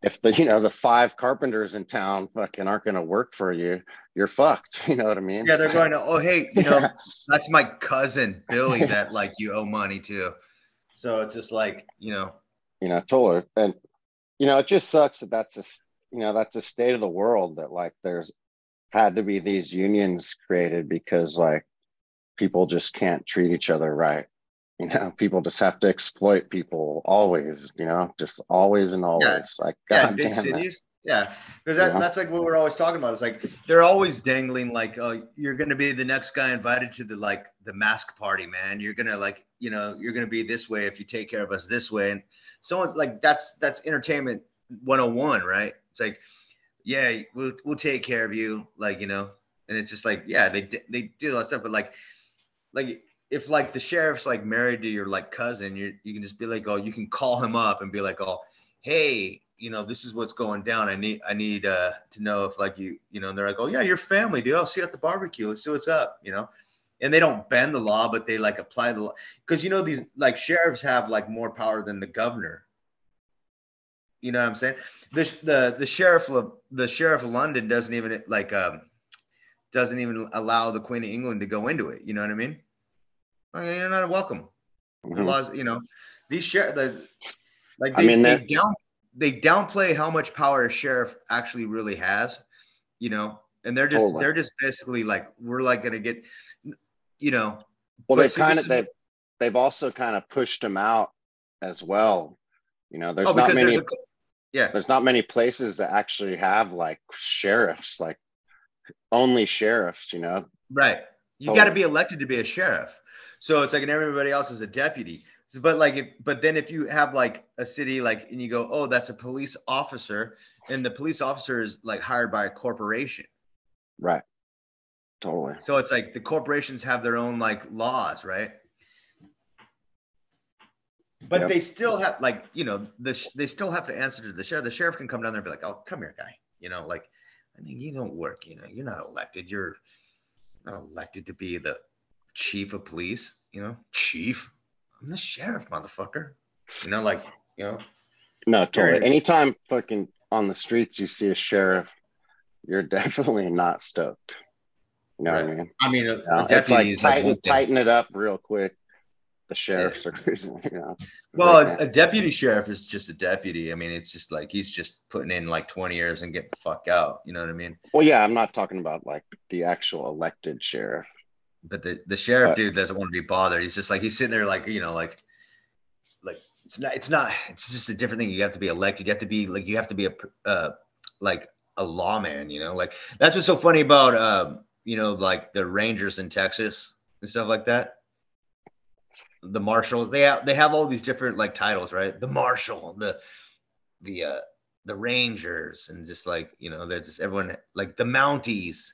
if the, you know, the 5 carpenters in town fucking aren't going to work for you, you're fucked. You know what I mean? Yeah, they're going to, oh, hey, you know, that's my cousin Billy that like you owe money to. So it's just like, you know, totally. And, you know, it just sucks that that's a state of the world, that like there's had to be these unions created because like people just can't treat each other right. You know, people just have to exploit people always, you know, just always and always. Like, God big damn cities. Yeah, because that's like what we're always talking about. It's like they're always dangling like, oh, you're going to be the next guy invited to the mask party, man. You're going to like, you know, you're going to be this way if you take care of us this way. And someone's like, that's entertainment 101, right? It's like, yeah, we'll take care of you, like, you know. And it's just like, yeah, they do all that stuff, but like if like the sheriff's like married to your like cousin, you can just be like, oh, you can call him up and be like, oh, hey, you know, this is what's going down. I need to know if like you know, and they're like, oh yeah, your family, dude. I'll see you at the barbecue. Let's see what's up, you know. And they don't bend the law, but they like apply the law, because you know these like sheriffs have like more power than the governor. You know what I'm saying? The sheriff of London doesn't even allow the Queen of England to go into it. You know what I mean? You're not welcome. The laws, you know, these they downplay how much power a sheriff actually really has, you know, and they're just basically like, we're like gonna get, you know. Well, they've also kind of pushed him out as well. You know, there's not many. Yeah. There's not many places that actually have like sheriffs, like only sheriffs, you know? Right. You got to be elected to be a sheriff. So it's like, and everybody else is a deputy. So, but then if you have like a city, like, and you go, oh, that's a police officer, and the police officer is like hired by a corporation. Right. Totally. So it's like the corporations have their own like laws, right? But Yep. they still have like, you know, they still have to answer to the sheriff. The sheriff can come down there and be like, oh, come here, guy. You know, like, I mean, you don't work, you know, you're not elected. You're not elected to be the chief of police, you know, chief. I'm the sheriff, motherfucker. You know, like, you know. No, totally. Anytime fucking on the streets you see a sheriff, you're definitely not stoked. You know what I mean? I mean, it's like tighten it up real quick. The sheriffs are, you know. Well, a deputy sheriff is just a deputy. I mean, it's just like he's just putting in like 20 years and getting the fuck out. You know what I mean? Well, yeah, I'm not talking about like the actual elected sheriff. But the sheriff dude doesn't want to be bothered. He's just like he's sitting there like, you know, like it's just a different thing. You have to be elected. You have to be like a lawman, you know? Like that's what's so funny about you know, like the Rangers in Texas and stuff like that. The marshal, they have all these different like titles, right? The marshal, the Rangers, and just like, you know, they're just everyone like the Mounties,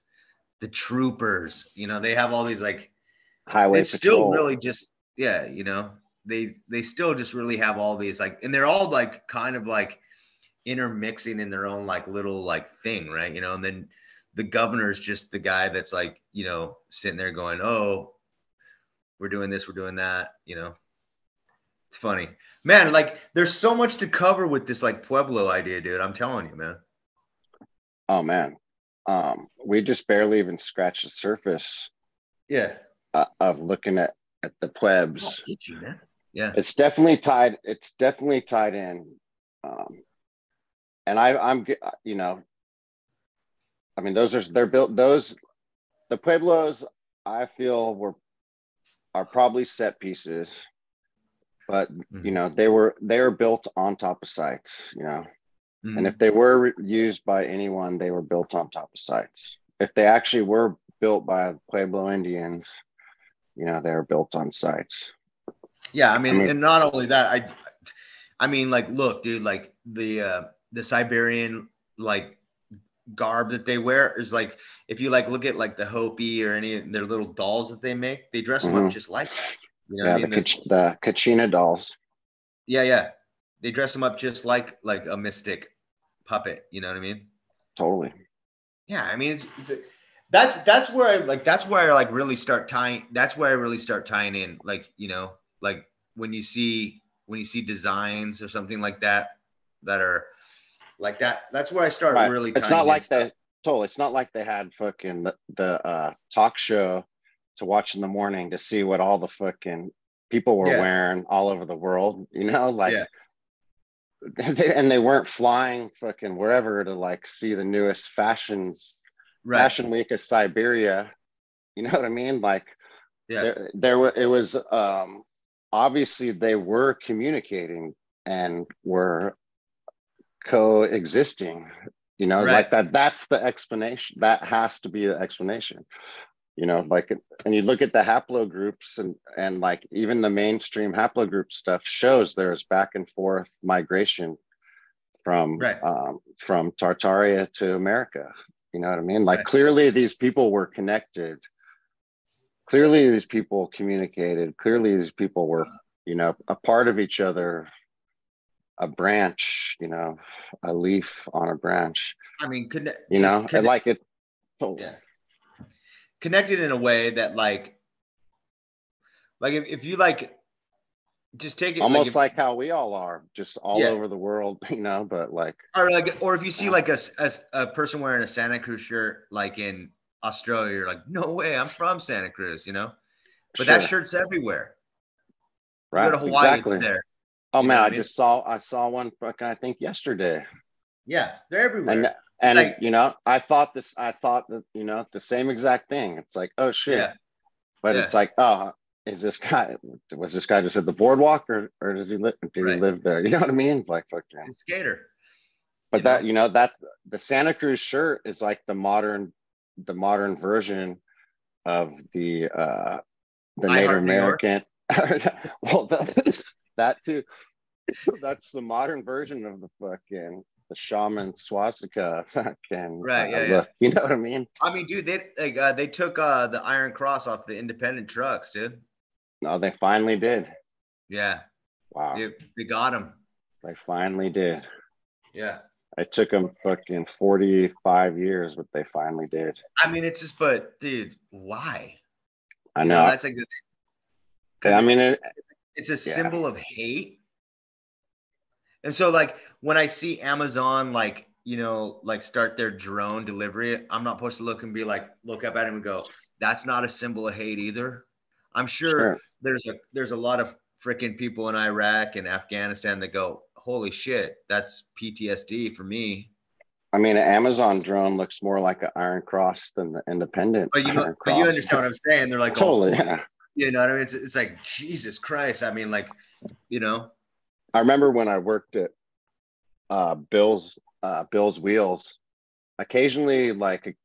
the troopers, you know, they have all these like highway patrol. Still really just, yeah, you know, they still just really have all these like, and they're all like kind of like intermixing in their own like little like thing, right? You know, and then the governor's just the guy that's like, you know, sitting there going, oh, we're doing this, we're doing that, you know. It's funny. Man, like there's so much to cover with this like Pueblo idea, dude. I'm telling you, man. Oh man. We just barely even scratched the surface. Yeah. Of looking at the Puebs. Oh, did you, man? Yeah. It's definitely tied in. And I'm you know, I mean they're built, the Pueblos I feel are probably set pieces, but you know, they were built on top of sites, you know. And if they were used by anyone, they were built on top of sites. If they actually were built by Pueblo Indians, you know, they were built on sites. Yeah, I mean, and not only that, I mean, like, look, dude, like the Siberian like garb that they wear is like, if you like look at like the Hopi or any of their little dolls that they make, they dress them up just like that. You know what I mean? The Kachina dolls. Yeah. They dress them up just like a mystic puppet. You know what I mean? Totally. Yeah, I mean, that's where I really start tying. That's where I really start tying in, like, you know, like when you see designs or something like that are like that. That's where I start really. It's not like it's not like they had fucking the talk show to watch in the morning to see what all the fucking people were wearing all over the world, you know, like. Yeah. And they weren't flying fucking wherever to like see the newest fashions. Fashion week of Siberia, you know what I mean? Like, it was obviously they were communicating and were coexisting, you know, like that's the explanation. That has to be the explanation, you know, like, and you look at the haplogroups and like even the mainstream haplogroup stuff shows there's back and forth migration from Tartaria to America. You know what I mean? Like clearly these people were connected. Clearly these people communicated. Clearly these people were, you know, a part of each other, a branch, you know, a leaf on a branch. I mean, connected in a way that like if you like just take it almost like how we all are, just all over the world, you know, but like, or if you see like a person wearing a Santa Cruz shirt, like in Australia, you're like, no way, I'm from Santa Cruz, you know, but that shirt's everywhere. Right. You go to Hawaii, it's there. Oh man, I saw one fucking, I think yesterday. Yeah. They're everywhere. And like, you know, I thought that, you know, the same exact thing. It's like, oh shit. Yeah. But it's like, oh, was this guy just at the boardwalk or does he live? Did he live there? You know what I mean? Like, fucking skater. But that, you know, that's the Santa Cruz shirt is like the modern version of the Native American. Well, that too. That's the modern version of the shaman swastika fucking look. You know what I mean? I mean, dude, they took the Iron Cross off the independent trucks, dude. No, they finally did. Yeah. Wow. They got him. They finally did. Yeah. It took them fucking 45 years, but they finally did. I mean, it's just, but dude, why? I know. That's like, I mean, it's a symbol of hate. And so, like, when I see Amazon, like, you know, like start their drone delivery, I'm not supposed to look up at him and go, that's not a symbol of hate either. I'm sure there's a lot of freaking people in Iraq and Afghanistan that go, holy shit, that's PTSD for me. I mean, an Amazon drone looks more like an Iron Cross than the independent. But you understand what I'm saying? They're like, totally. You know what I mean? It's like, Jesus Christ. I mean, like, you know. I remember when I worked at Bill's Wheels. Occasionally, like,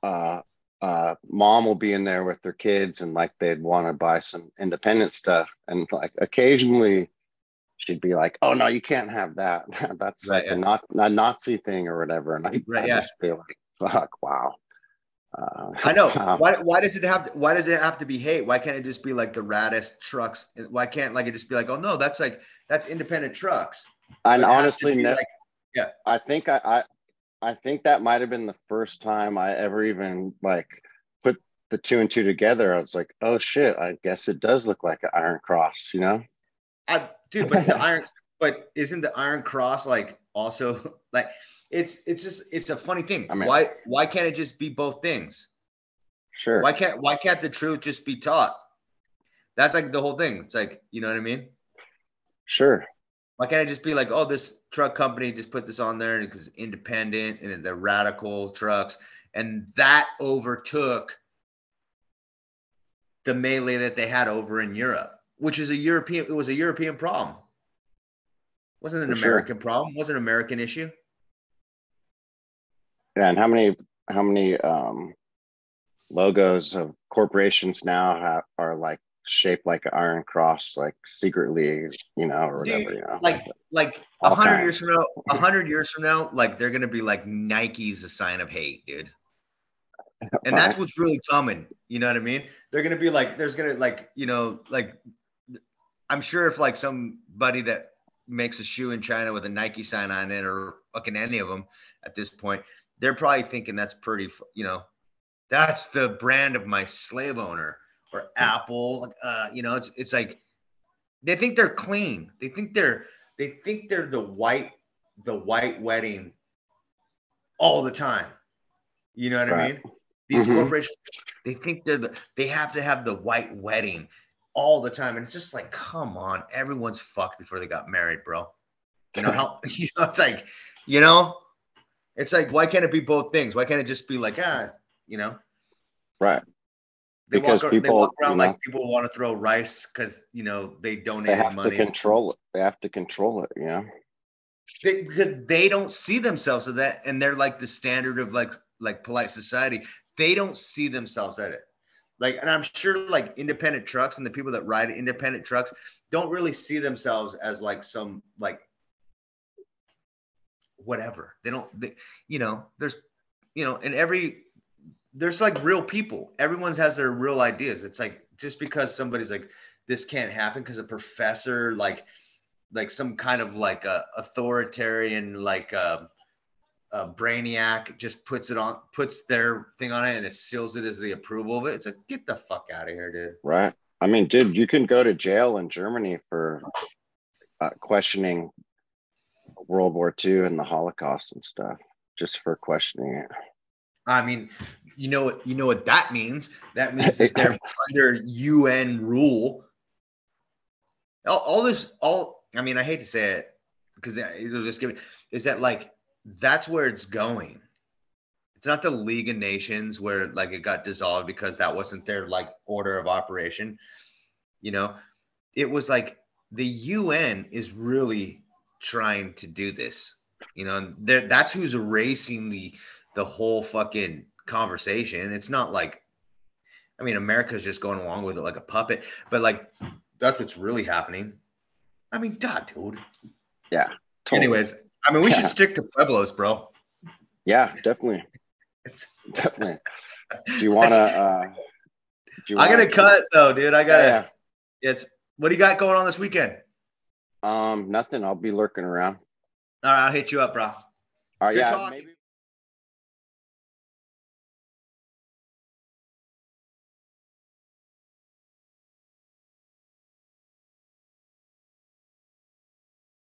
mom will be in there with their kids, and like they'd want to buy some independent stuff, and like occasionally she'd be like, "Oh no, you can't have that. That's like a Nazi thing or whatever." And I just be like, "Fuck, wow." I know. Why does it have to be hate? Why can't it just be like the raddest trucks? Why can't like it just be like, oh no, that's independent trucks? And honestly, I think that might have been the first time I ever even like put the two and two together. I was like, oh shit, I guess it does look like an Iron Cross, you know? Dude, but isn't the Iron Cross like also like it's a funny thing. I mean, why can't it just be both things? Sure. Why can't the truth just be taught? That's like the whole thing. It's like, you know what I mean? Sure. Why can't it just be like, oh, this truck company just put this on there because it's independent and they're radical trucks, and that overtook the melee that they had over in Europe, which is it was a European problem. It wasn't an American problem. It wasn't an American issue. Yeah, and how many logos of corporations now are like shaped like an Iron Cross, like secretly, you know, or whatever. Dude, you know, like 100 years from now, like they're gonna be like Nike's a sign of hate, dude. And that's what's really coming. You know what I mean? They're gonna be like, there's gonna like, you know, like I'm sure if like somebody that makes a shoe in China with a Nike sign on it, or fucking any of them at this point, they're probably thinking that's pretty, you know, that's the brand of my slave owner. Or Apple, you know, it's like they think they're clean. They think they're the white wedding all the time. You know what I mean? These corporations, they think they have to have the white wedding all the time, and it's just like, come on, everyone's fucked before they got married, bro. You know how you know it's like, you know, it's like, why can't it be both things? Why can't it just be like, you know, right? They walk around like people want to throw rice because, you know, they donated money. They have to control it. They have to control it, you know? Because they don't see themselves as that, and they're like the standard of like polite society. They don't see themselves at it. Like, and I'm sure like independent trucks and the people that ride independent trucks don't really see themselves as like some like whatever. You know, there's, you know, there's like real people. Everyone has their real ideas. It's like, just because somebody's like, this can't happen because a professor, like some kind of like a authoritarian, like a brainiac just puts their thing on it and it seals it as the approval of it. It's like, get the fuck out of here, dude. Right. I mean, dude, you can go to jail in Germany for questioning World War II and the Holocaust and stuff, just for questioning it. I mean, you know what that means? That means that they're under UN rule. I mean, I hate to say it because it'll just give it, is that like, that's where it's going. It's not the League of Nations where like it got dissolved because that wasn't their like order of operation. You know, it was like the UN is really trying to do this. You know, that's who's erasing the whole fucking conversation. It's not like, I mean, America's just going along with it like a puppet, but like that's what's really happening. I mean, God, dude. Yeah. Totally. Anyways, I mean, we should stick to Pueblos, bro. Yeah, definitely. Definitely. Do you want to? I gotta cut though, dude. I gotta. Yeah. What do you got going on this weekend? Nothing. I'll be lurking around. All right, I'll hit you up, bro. All right. Good yeah. talk. Maybe.